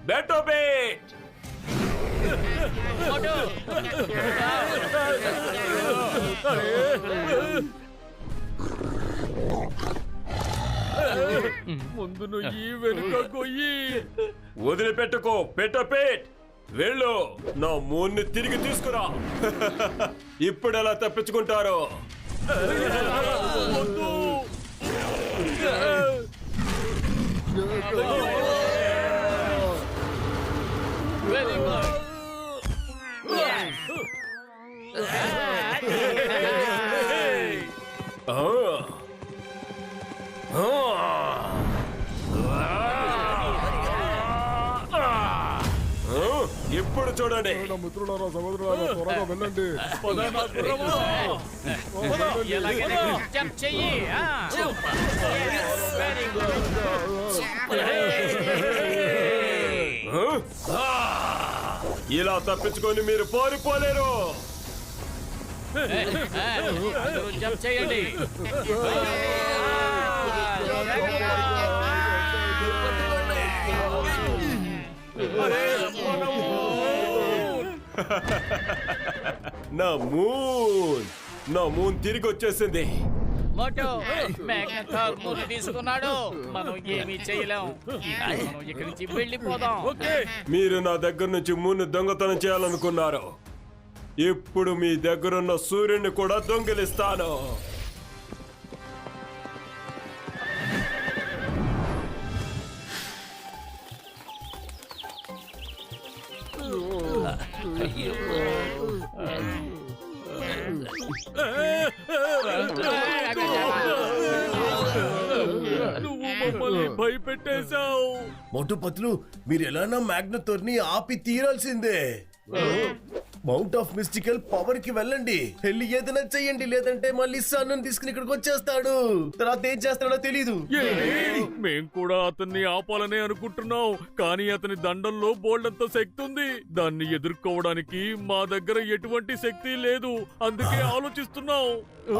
బెటో బేట్.
ముందు నుయ్యి, వెనుక గొయ్యి.
వదిలిపెట్టుకో బెటో బేట్. వెళ్ళు, నా మూన్ని తిరిగి తీసుకురా. ఇప్పుడు ఎలా తప్పించుకుంటారో?
వద్దు.
Very good.
ఇప్పుడు చూడండి.
నా మిత్రులారా, సహోదరులారా, త్వరగా వెళ్ళండి.
ఎలాగైనా జంప్ చెయ్యి. Very good.
ఇలా తప్పించుకొని మీరు పారిపోలేరు.
అందరూ జంప్ చేయండి.
నా మూన్ తిరిగి వచ్చేసింది.
మోటో మ్యాగ్నెథార్ మూని తీసుకున్నాడు. మనం ఏమీ చేయలేం. మనం ఇక్కడి నుంచి వెళ్ళిపోదాం.
మీరు నా దగ్గర నుంచి మూన్ దొంగతనం చేయాలనుకున్నారు. ఇప్పుడు మీ దగ్గరున్న సూర్యుని కూడా దొంగిలిస్తాను.
నువ్వు మమ్మల్ని భయపెట్టేశావు.
మొట్టుపతులు, మీరు ఎలానా మ్యాగ్నోథోర్ ని ఆపి తీరాల్సిందే. మౌంట్ ఆఫ్ మిస్టికల్ పవర్ కి వెళ్ళండి, వెళ్ళి ఏదైనా చెయ్యండి, లేదంటే మళ్ళీ సన్ను తీసుకుని ఇక్కడికి వచ్చేస్తాడు. తర్వాత ఏం చేస్తాడో తెలీదు.
మేం కూడా అతన్ని ఆపాలనే అనుకుంటున్నాం, కానీ అతని దండంలో బోల్డంత శక్తి ఉంది. దాన్ని ఎదుర్కోవడానికి మా దగ్గర ఎటువంటి శక్తి లేదు, అందుకే ఆలోచిస్తున్నాం.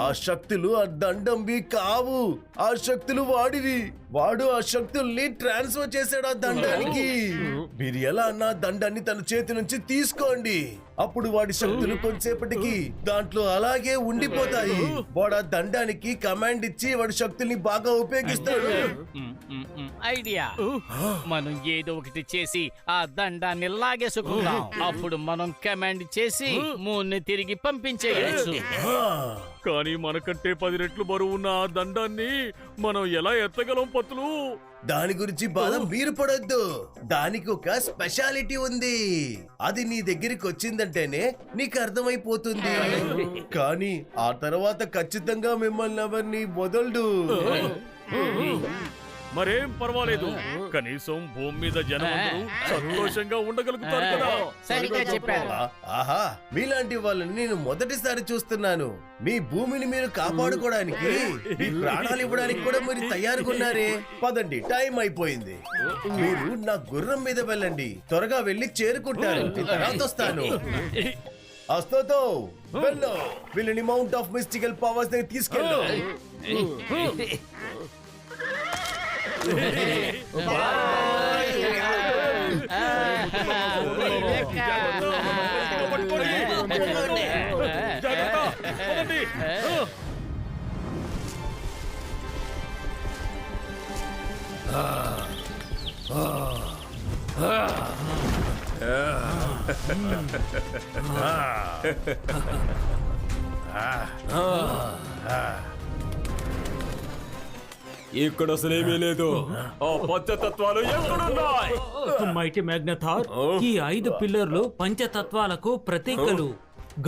ఆ శక్తులు ఆ దండంవి కావు, ఆ శక్తులు వాడివి. వాడు ఆ శక్తుల్ని ట్రాన్స్ఫర్ చేశాడు ఆ దండానికి. మీరు ఎలా అన్నా దండాన్ని తన చేతి నుంచి తీసుకోండి, అప్పుడు వాడి శక్తులు కొంతసేపటికి దాంట్లో అలాగే ఉండిపోతాయి. వాడు ఆ దండానికి కమాండ్ ఇచ్చి వాడి శక్తుల్ని బాగా ఉపయోగిస్తాడు.
ఐడియా, మనం ఏదో ఒకటి చేసి ఆ దండాన్ని లాగేసుకుందాం. అప్పుడు మనం కమాండ్ చేసి మూన్ని తిరిగి పంపించేయచ్చు.
కానీ మనకంటే 10 రెట్లు బరువున్న ఆ దండాన్ని మనం ఎలా ఎత్తగలం పతులు?
దాని గురించి బాధ మీరు పడొద్దు, దానికి ఒక స్పెషాలిటీ ఉంది. అది నీ దగ్గరికి వచ్చిందంటేనే నీకు అర్థమైపోతుంది. కానీ ఆ తర్వాత ఖచ్చితంగా మిమ్మల్ని ఎవరిని వదలడు.
మరేం పర్వాలేదు, కనీసం భూమి మీద జనం సంతోషంగా ఉండగలుగుతారు కదా.
సరిగా చెప్పారు.
ఆహా, మీలాంటి వాళ్ళని నేను మొదటిసారి చూస్తున్నాను. మీ భూమిని మీరు కాపాడుకోవడానికి, మీ ప్రాణాలు ఇవ్వడానికి కూడా మీరు తయారుగా ఉన్నారే. పదండి, టైం అయిపోయింది. మీరు నా గుర్రం మీద వెళ్ళండి, త్వరగా వెళ్ళి చేరుకుంటారు. తర్వాత వస్తాను. అస్తోతో వెళ్ళు, వీళ్ళని మౌంట్ ఆఫ్ మిస్టికల్ పవర్స్ దగ్గర తీసుకెళ్ళు.
ఇక్కడ అసలేమీ లేదు. ఆ పంచతత్వాలు ఎక్కడున్నాయి?
మైటీ మ్యాగ్నెథార్, ఈ 5 పిల్లర్లు పంచతత్వాలకు ప్రతీకలు.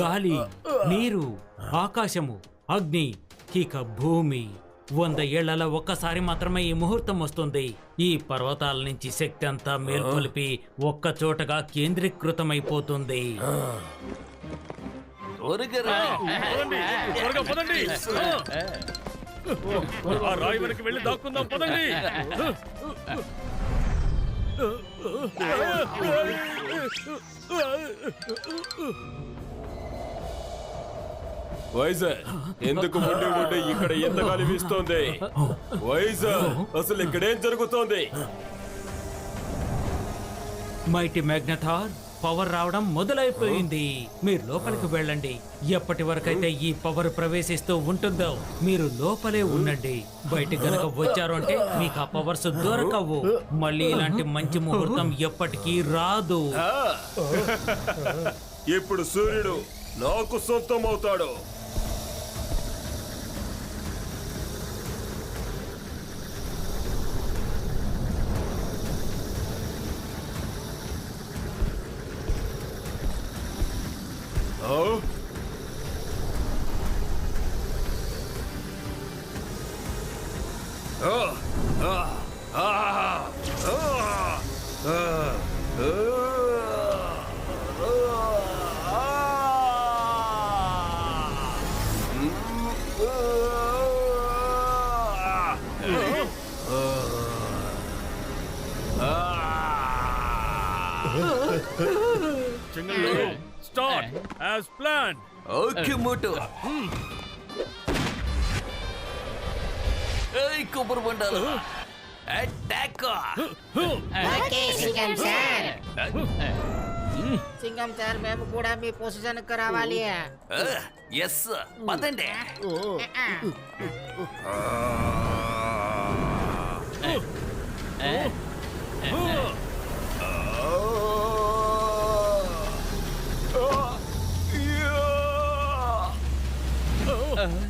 గాలి, నీరు, ఆకాశము, అగ్ని, ఇక భూమి. 100 ఏళ్లలో ఒక్కసారి మాత్రమే ఈ ముహూర్తం వస్తుంది. ఈ పర్వతాల నుంచి శక్తి అంతా మేల్కొలిపి ఒక్క చోటగా కేంద్రీకృతమైపోతుంది.
త్వరగా పదండి, ఆ రాయి వెనక్కి వెళ్ళి దాక్కుందాం, పదండి.
వైజాగ్, ఎందుకు ఉండి ఇక్కడ ఎంత గాలి వీస్తోంది? వైజాగ్, అసలు ఇక్కడేం జరుగుతోంది?
మైటీ మ్యాగ్నెథార్, పవర్ రావడం మొదలైపోయింది. మీరు లోపలికి వెళ్ళండి. ఎప్పటి వరకైతే ఈ పవర్ ప్రవేశిస్తూ ఉంటుందో మీరు లోపలే ఉండండి. బయటికి గనక వచ్చారు అంటే మీకు ఆ పవర్స్ దొరకవు. మళ్ళీ ఇలాంటి మంచి ముహూర్తం ఎప్పటికీ రాదు.
ఇప్పుడు సూర్యుడు నాకు సొంతం అవుతాడు.
Start as planned.
Okay Motu. ఏయ్ కొబ్బరి బండాలు, attack!
Okay Singam sir. Singam sir, మేము కూడా మీ పొజిషన్ కు రావాలి.
ఎస్, పదండి.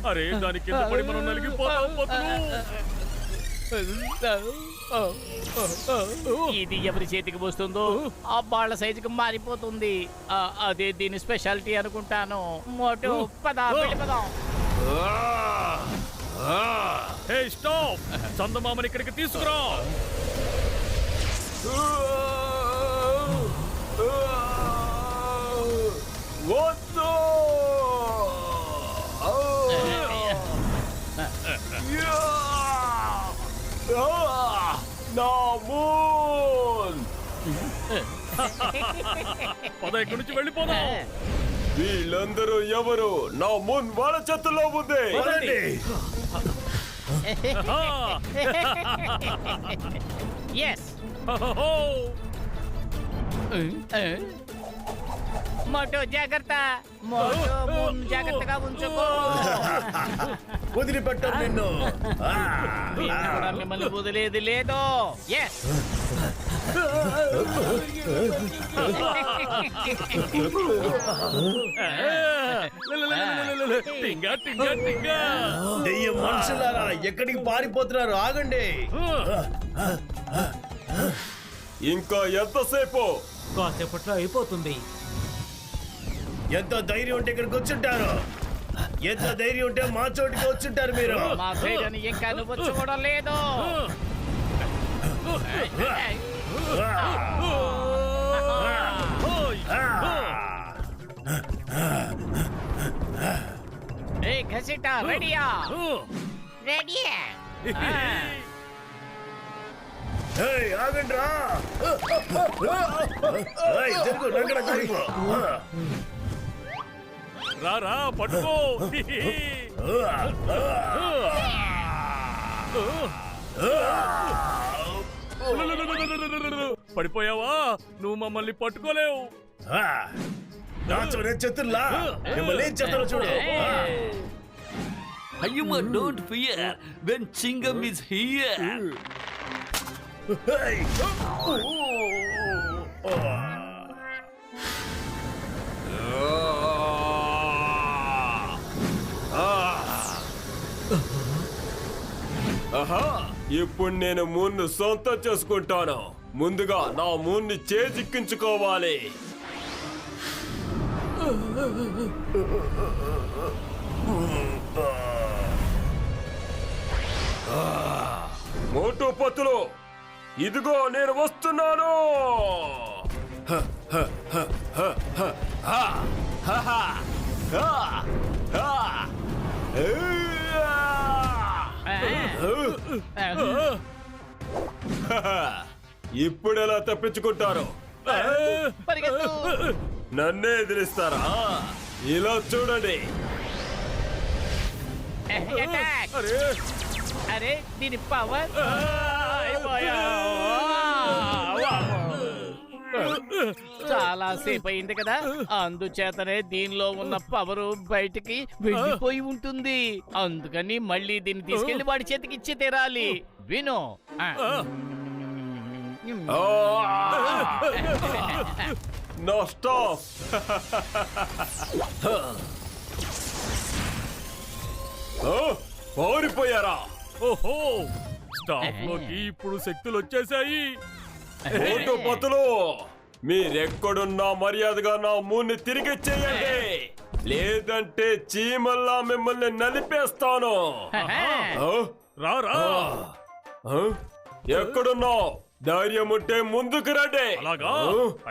అరే, దాని కింద పడి మనం నలిగిపోతాం పతులు.
ఇది ఎవరి చేతికి వస్తుందో ఆ బాళ్ళ సైజుకి మారిపోతుంది. అదే దీని స్పెషాలిటీ అనుకుంటాను. మోటు పద, పదం.
హే స్టాప్, చందమామని ఇక్కడికి తీసుకురా. పద ఇక్కడి నుంచి వెళ్ళిపోదాం.
వీళ్ళందరూ ఎవరు? నా మూన్ వాళ్ళ చేతుల్లో ఉంది.
పదండి.
ఎస్ మోటో జాగ్రత్త, మోటో మూన్ జాగ్రత్తగా ఉంచుకో.
వదిలిపెట్టం నిన్ను.
నేను కూడా మిమ్మల్ని వదిలేది లేదు. ఎస్
టింగా టింగా టింగా.
దెయ్యం మనుషులారా ఎక్కడికి పారిపోతున్నారు? ఆగండి.
ఇంకా ఎంతసేపు?
కాసేపట్లో అయిపోతుంది.
ఎంత ధైర్యం ఉంటే ఇక్కడికి వచ్చుంటారు? ఎంత ధైర్యం ఉంటే మా చోటికి వచ్చుంటారు మీరు?
మా ధైర్యాన్ని ఇంకా నువ్వు చూడలేదు. ఏ ఘసిటా రెడీయా? రెడీ.
ఏయ్, ఆగండి రా. ఏయ్, జరుగు, నగర జరుగు.
రారా పట్టుకో. పడిపోయావా? నువ్వు మమ్మల్ని పట్టుకోలేవు.
నాతోనే చతుర్లా మిమ్మల్ని ఏం చేస్తారో చూడు.
అయ్యమ్మ, don't fear when Singham is here.
ఏయ్.
ఆహా, ఇప్పుడు నేను మూన్ను సొంతం చేసుకుంటాను. ముందుగా నా మూన్ని చేజిక్కించుకోవాలి. మోటు పత్తులు, ఇదిగో నేను వస్తున్నాను. ఇప్పుడెలా తప్పించుకుంటారు?
పరిగెత్తు.
నన్నే ఎదిరిస్తారా? ఇలా చూడండి.
అటాక్. అరే దీని పవర్. చాలా సేపు అయింది కదా, అందుచేతనే దీనిలో ఉన్న పవర్ బయటికి వెళ్ళిపోయి ఉంటుంది. అందుకని మళ్ళీ దీన్ని తీసుకెళ్లి వాడి చేతికి ఇచ్చి తీరాలి. విను.
No stop. పారిపోయారా?
ఓహో, స్టాఫ్ లోకి ఇప్పుడు శక్తులు వచ్చేసాయి.
మోటు పత్తులు, మీరెక్కడున్నా మర్యాదగా నా మూన్ని తిరిగి చేయండి, లేదంటే చీమల్లా మిమ్మల్ని నలిపేస్తాను.
రారా.
ఎక్కడున్నావు? ధైర్యం ఉంటే ముందుకు రండి.
అలాగా?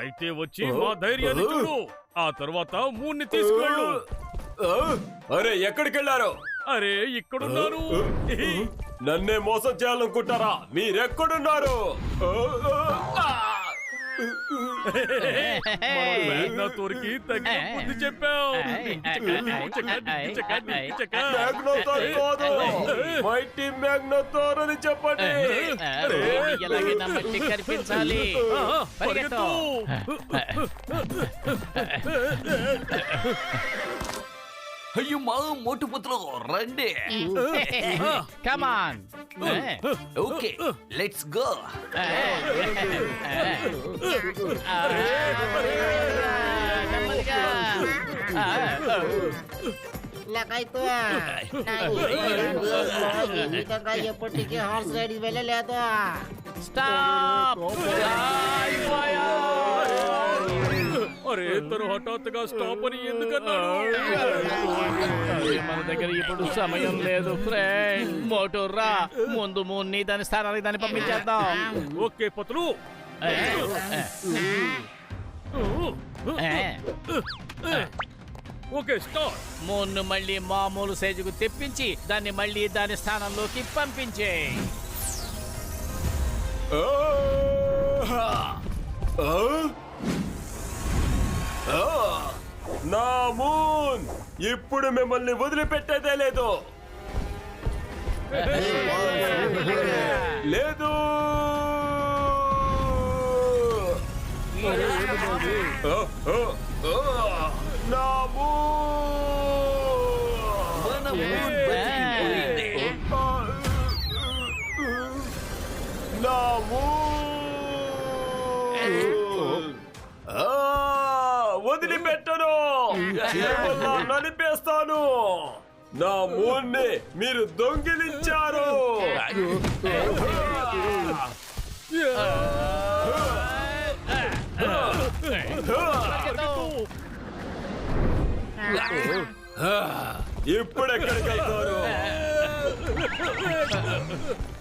అయితే వచ్చి మా ధైర్యాన్ని చూడు. ఆ తర్వాత మూన్ని తీసుకెళ్ళు.
అరే, ఎక్కడికి వెళ్ళారు?
అరే ఇక్కడున్నారు.
నన్నే మోసం చేయాలనుకుంటారా? మీరెక్కడున్నారు?
మ్యాగ్నాతోర్కి తగిన బుద్ధి చెప్పావు.
మ్యాగ్నాతోర్ కాదు, మైటీ మ్యాగ్నాతోర్ అని చెప్పండి.
ఎలాగే నమ్మటి కనిపించాలి. పరిగెత్తు.
అయ్యమ్మా, మోటు పత్తులు రండి.
కమాన్.
Okay, let's go.
ఇలాగైతే జీవితంగా ఎప్పటికీ హార్స్ రైడ్కి వెళ్ళలేదు.
స్టాప్.
అరే, తను హఠాత్తుగా స్టాప్ అని ఎందుకన్నాడు?
మన దగ్గర ఇప్పుడు సమయం లేదు ఫ్రెండ్. మోటార్ రా, ముందు మూన్ని దాని స్థానానికి దాన్ని పంపించేద్దాం.
ఓకే పత్తులు. Okay, stop.
మూన్ను మళ్ళీ మామూలు సైజుకు తెప్పించి దాన్ని మళ్ళీ దాని స్థానంలోకి పంపించే.
నా మూన్ ఇప్పుడు మిమ్మల్ని వదిలిపెట్టేదే లేదు. లేదు. నా
మన మూన్ బతికిపోయింది.
వదిలిపెట్టను. నలిపేస్తాను. నా మూన్ని మీరు దొంగిలించారు. ఇప్పుడెక్కడికి వెళ్తారు?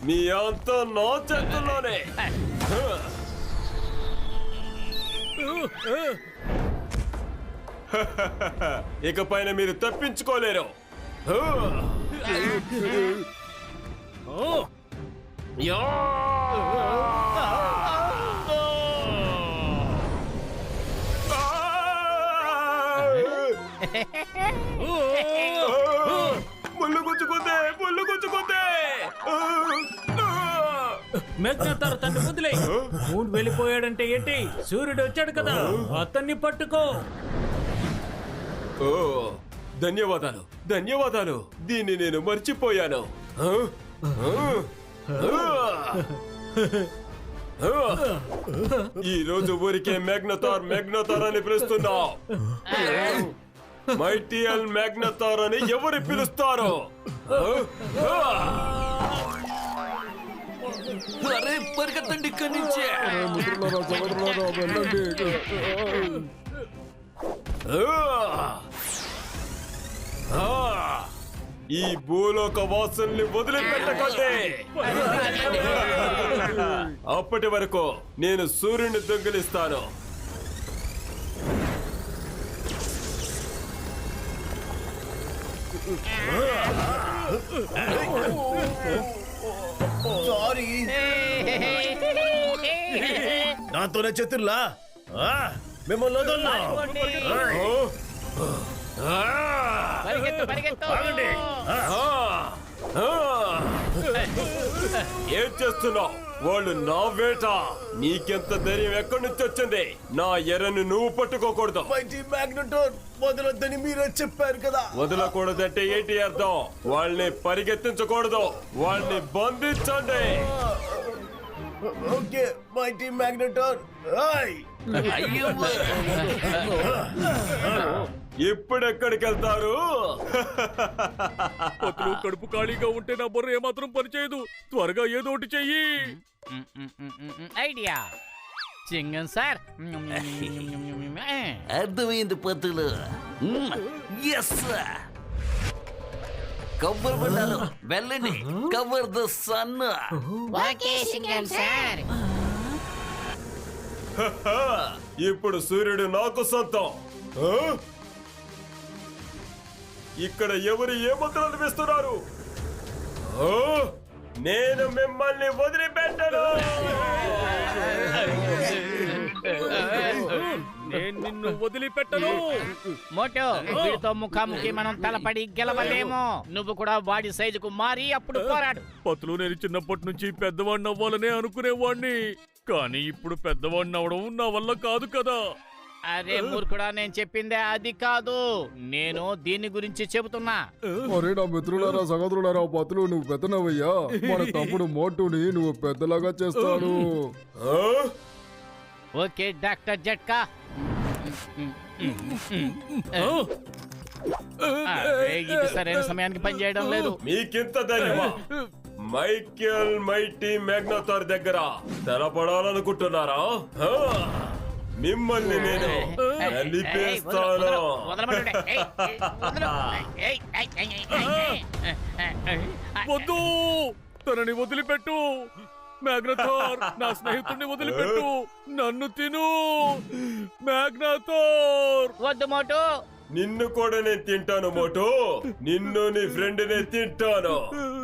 మీ అంతా నా చేతుల్లోనే. ఇకపైన మీరు తప్పించుకోలేరు. ముళ్ళు గుచ్చుకుందే, ముళ్ళు గుచ్చుకుందే.
మెగ్నతార్ తను వదిలే. మూన్ వెళ్ళిపోయాడంటే ఏంటి? సూర్యుడు వచ్చాడు కదా, అతన్ని పట్టుకో.
ఓ ధన్యవాదాలు, ధన్యవాదాలు. దీన్ని నేను మర్చిపోయాను. ఈ రోజు ఊరికే మ్యాగ్నతార్ మ్యాగ్నతార్ అని పిలుస్తున్నావు. మైటియల్ మ్యాగ్నతార్ అని ఎవరు పిలుస్తారు?
అరే పరిగెత్తండి ఇక్కడి నుంచే.
మిత్రులారా, సహోదరులారా, వెళ్ళండి.
ఈ భూలోక వాసుల్ని వదిలిపెట్టకండి. అప్పటి వరకు నేను సూర్యుని దొంగిలిస్తాను.
సారీ. నాతోనే చతుర్లా మిమ్మల్ని వదలను.
పరిగెత్తు, పరిగెత్తు.
ఏం చేస్తున్నావు? వాళ్ళు నా వేట. నీకెంత ధైర్యం ఎక్కడి నుంచి వచ్చింది? నా ఎర్రను నువ్వు పట్టుకోకూడదు.
మైటీ మ్యాగ్నెటోర్ వదలొద్దని మీరే చెప్పారు కదా.
వదలకూడదంటే ఏంటి అర్థం? వాళ్ళని పరిగెత్తించకూడదు, వాళ్ళని బంధించండి.
Okay mighty మ్యాగ్నెటోర్.
అయ్యో
ఇప్పుడెక్కడికి వెళ్తారు?
పతులు కడుపు ఖాళీగా ఉంటే నా బుర్ర ఏమాత్రం పనిచేయదు. త్వరగా ఏదో ఒకటి చెయ్యి.
Idea Singam sir.
అర్థమైంది పతులు. ఎస్ కవర్ పడ్డారు. వెళ్ళండి, cover the sun.
Okay Singam sir.
ఇప్పుడు సూర్యుడు నాకు సొంతం. ఇక్కడ ఎవరు ఏ ముద్రలు వేస్తున్నారు? నేను మిమ్మల్ని వదిలిపెట్టను.
నేను నిన్ను వదిలిపెట్టను.
మోటో వీడితో ముఖాముఖి మనం తలపడి గెలవలేము. నువ్వు కూడా వాడి సైజుకు మారి అప్పుడు పోరాడు.
పతులు నేను చిన్నప్పటి నుంచి పెద్దవాడిని అవ్వాలనే అనుకునేవాడిని. కానీ ఇప్పుడు పెద్దవాడిని అవడం నా వల్ల కాదు కదా.
అరే మూర్ఖుడా, నేను చెప్పిందే అది కాదు. నేను దీని గురించి చెబుతున్నా.
అరే నా మిత్రులారా, సహోదరులారా, పతులు నువ్వు పెద్దనవయ్యా. మన తమ్ముడు మోటుని నువ్వు పెద్దలాగా చేస్తాడు.
ఓకే డాక్టర్ జట్కా. ఇది సరైన సమయానికి పనిచేయడం లేదు.
మీకింత ధైర్యమా? మైకేల్ మైటీ మ్యాగ్నతార్ దగ్గర తెలపడాలనుకుంటున్నారా? మిమ్మల్ని నేను నలిపేస్తాను.
వద్దు, తనని వదిలిపెట్టు. మ్యాగ్నతార్, నా స్నేహితుడిని వదిలిపెట్టు. నన్ను తిను మ్యాగ్నతార్.
వద్దు మోటు.
నిన్ను కూడా నేను తింటాను మోటు. నిన్ను నీ ఫ్రెండ్ నే తింటాను,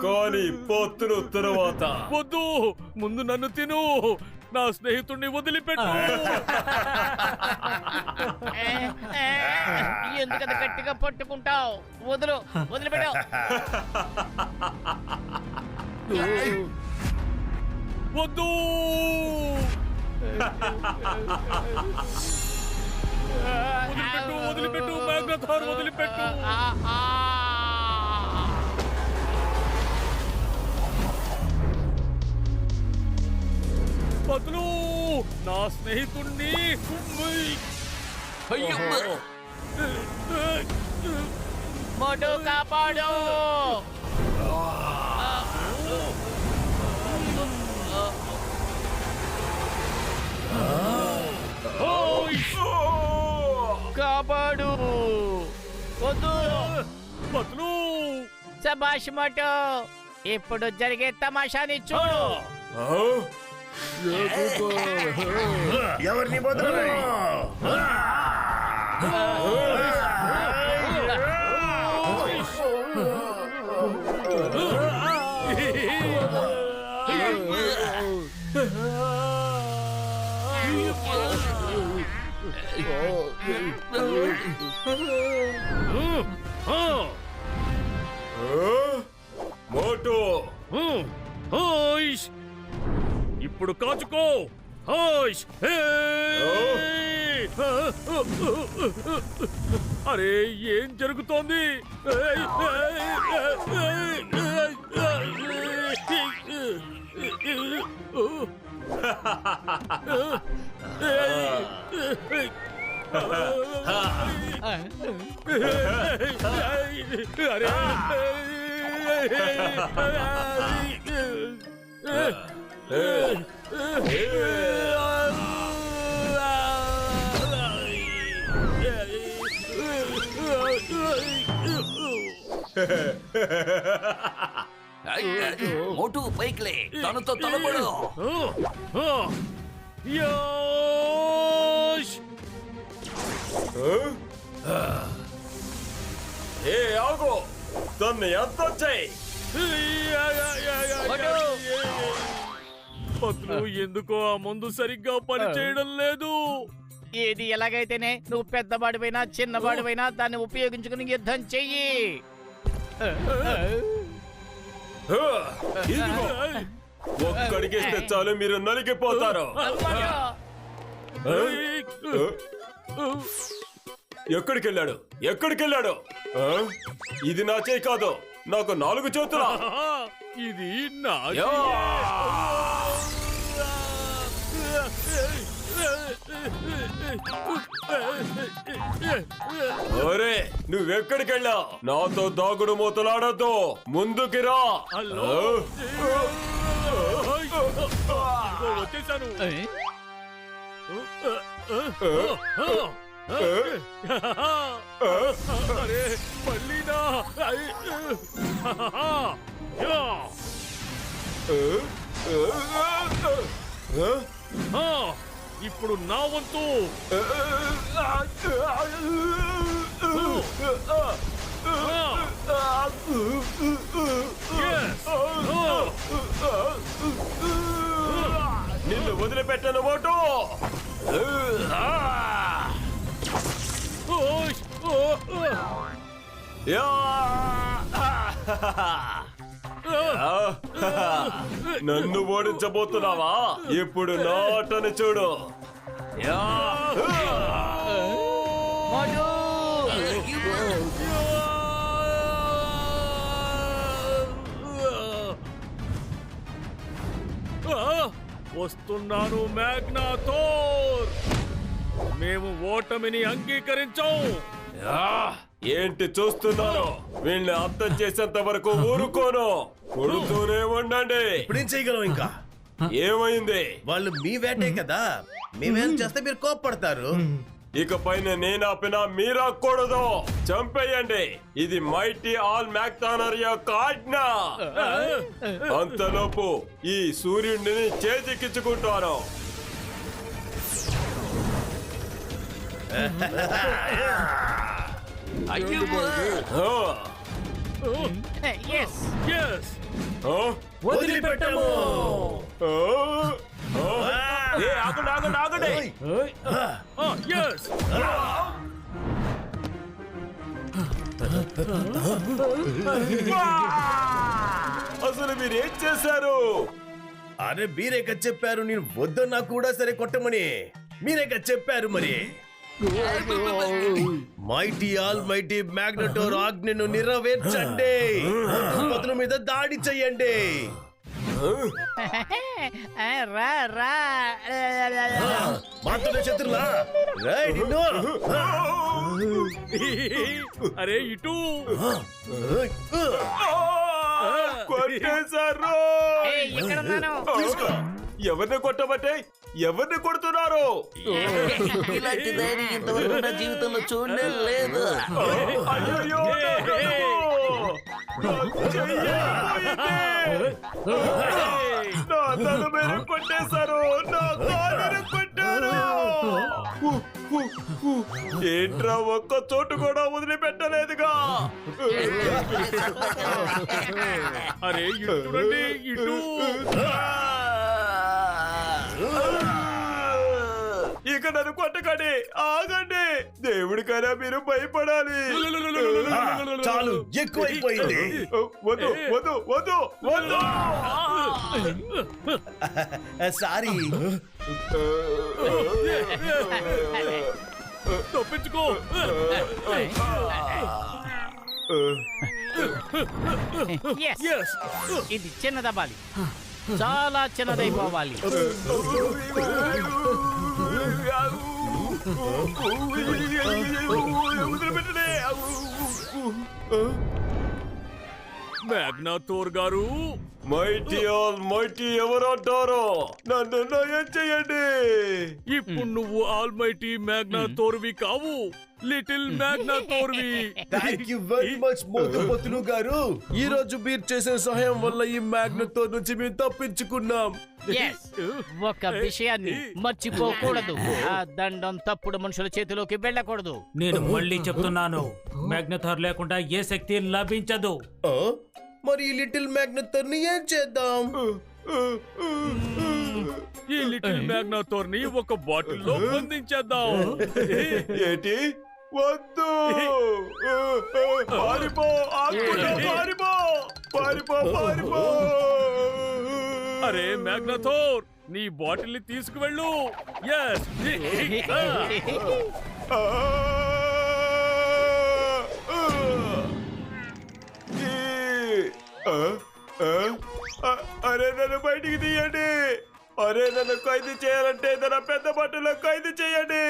కానీ పొత్తును తరువాత.
వద్దు, ముందు నన్ను తిను. నా స్నేహితుడిని వదిలిపెట్టు.
ఎందుకంత గట్టిగా పట్టుకుంటావు? వదిలిపెట్టు.
వద్దు. వదిలిపెట్టు మ్యాగ్నథార్, వదిలిపెట్టు. బదులు నా స్నేహితుణ్ణి
మోటు కాపాడు. కాపాడు. వద్దు.
బదులు
శభాష్ మోటు. ఇప్పుడు జరిగే తమాషాని చూడు.
ఎవరిని వదలరు.
మోటు
ఇప్పుడు కాచుకో. అరే ఏం జరుగుతోంది?
మోటు పైకిలే, తనతో తలపడు.
ఏ ఆగు, తన్ని ఎంత వచ్చాయి.
పత్రు ఎందుకో ఆ మందు సరిగ్గా పని చేయడం లేదు.
ఏది ఎలాగైతేనే నువ్వు పెద్దవాడివైనా చిన్నవాడివైనా దాన్ని ఉపయోగించుకుని యుద్ధం చెయ్యి.
ఇదిగో, ఒక్కడికేస్తే చాలు మీరు నలిగిపోతారు. ఎక్కడికెళ్ళాడు? ఇది నా చేయి కాదు, నాకు 4 చేతులా.
ఇది నా
ఒరే, నువ్వెక్కడికెళ్ళావు? నాతో దాగుడు మూతలాడొద్దు, ముందుకి రా.
వచ్చేసాను. అరే మళ్ళీనా? ఇప్పుడు నా వంతు.
నిన్ను వదిలిపెట్టను మోటు. నన్ను ఓడించబోతున్నావా? ఇప్పుడు నా ఆటని చూడు.
వస్తున్నాను మ్యాగ్నాథోర్. మేము ఓటమిని అంగీకరించాం.
ఏంటి చూస్తున్నారు? వీళ్ళని అర్థం చేసేంత వరకు ఊరుకోను, కొడుతూనే ఉండండి.
ఇప్పుడేం చేయగలం? ఇంకా
ఏమైంది?
వాళ్ళు మీ వేటే కదా, మేమేం చేస్తే మీరు కోప్పడతారు.
ఇకపైన నేనాపినా మీరాకూడదు. చంపేయండి. ఇది మైటీ ఆల్ మ్యాగ్నథార్ యొక్క ఆజ్ఞ. అంతలోపు ఈ సూర్యుడిని చేజిక్కించుకుంటాను.
వదిలిపెట్టము.
ఆగండి. అసలు మీరేం చేశారు?
అరే మీరేక చెప్పారు నేను వద్దన్నా కూడా సరే కొట్టమని. మీరేక చెప్పారు మరి. మైటీ ఆల్ మైటీ మ్యాగ్నెటోర్ ఆజ్ఞను నెరవేర్చండి. పతుల మీద దాడి చెయ్యండి.
రా రా
మాత్రమే శత్రులా రేయ్ నిన్ను.
అరే ఇటు
కొట్టేశారు.
ఎక్కడున్నాను?
ఎవరిని కొట్టబట్టే ఎవరిని కొడుతున్నారు?
ఇలాంటి ధైర్యం ఇంతవరకు నా జీవితంలో చూడలే లేదు.
అయ్యయ్యో, నా చెయ్యి పోయింది. నా తల మీద కొట్టేశారు. నా కాలుని కొట్టారు. ఏంట్రా ఒక్క చోటు కూడా వదిలిపెట్టలేదుగా.
అరే ఇటు రండి ఇటు.
ఇక నన్ను కొట్టకండి, ఆగండి. దేవుడికైనా మీరు భయపడాలి.
చాలు ఎక్కువైపోయింది.
వద్దు వద్దు వద్దు వద్దు.
సారీ.
తప్పించుకో.
Yes. ఇది చిన్నదవ్వాలి, చాలా చిన్నదైపోవాలి.
మ్యాగ్నాథోర్ గారు,
మైటీ ఆల్ మైటీ ఎవరంటారో నన్ను నయం చేయండి.
ఇప్పుడు నువ్వు ఆల్మైటీ మ్యాగ్నాథోర్వి కావు, లిటిల్ మ్యాగ్నాథోర్వి.
థ్యాంక్ యూ వెరీ మచ్ మోతుపతులు గారు. ఈ రోజు మీరు చేసిన సహాయం వల్ల ఈ మ్యాగ్నెటోర్ నుంచి మేము తప్పించుకున్నాం.
Yes. ఒక విషయాన్ని మర్చిపోకూడదు, ఆ దండం తప్పుడు మనుషుల చేతిలోకి వెళ్ళకూడదు.
నేను మళ్ళీ చెప్తున్నాను, మ్యాగ్నెథార్ లేకుండా ఏ శక్తి లభించదు.
ఆ? మరి ఈ లిటిల్ మ్యాగ్నెటోర్ ని ఏం చేద్దాం?
ఈ లిటిల్ మ్యాగ్నాథోర్ ని ఒక బాటిల్లో బంధించేద్దాం.
ఏంటి? వద్దు. పారిపో, ఆగుకుంటా, పారిపో, పారిపో, పారిపో.
అరే మ్యాగ్నాథోర్, నీ బాటిల్ ని తీసుకువెళ్ళు. Yes.
అరే నన్ను బయటికి తీయండి. అరే నన్ను ఖైదు చేయాలంటే తన పెద్ద బట్టలో ఖైదు చేయండి.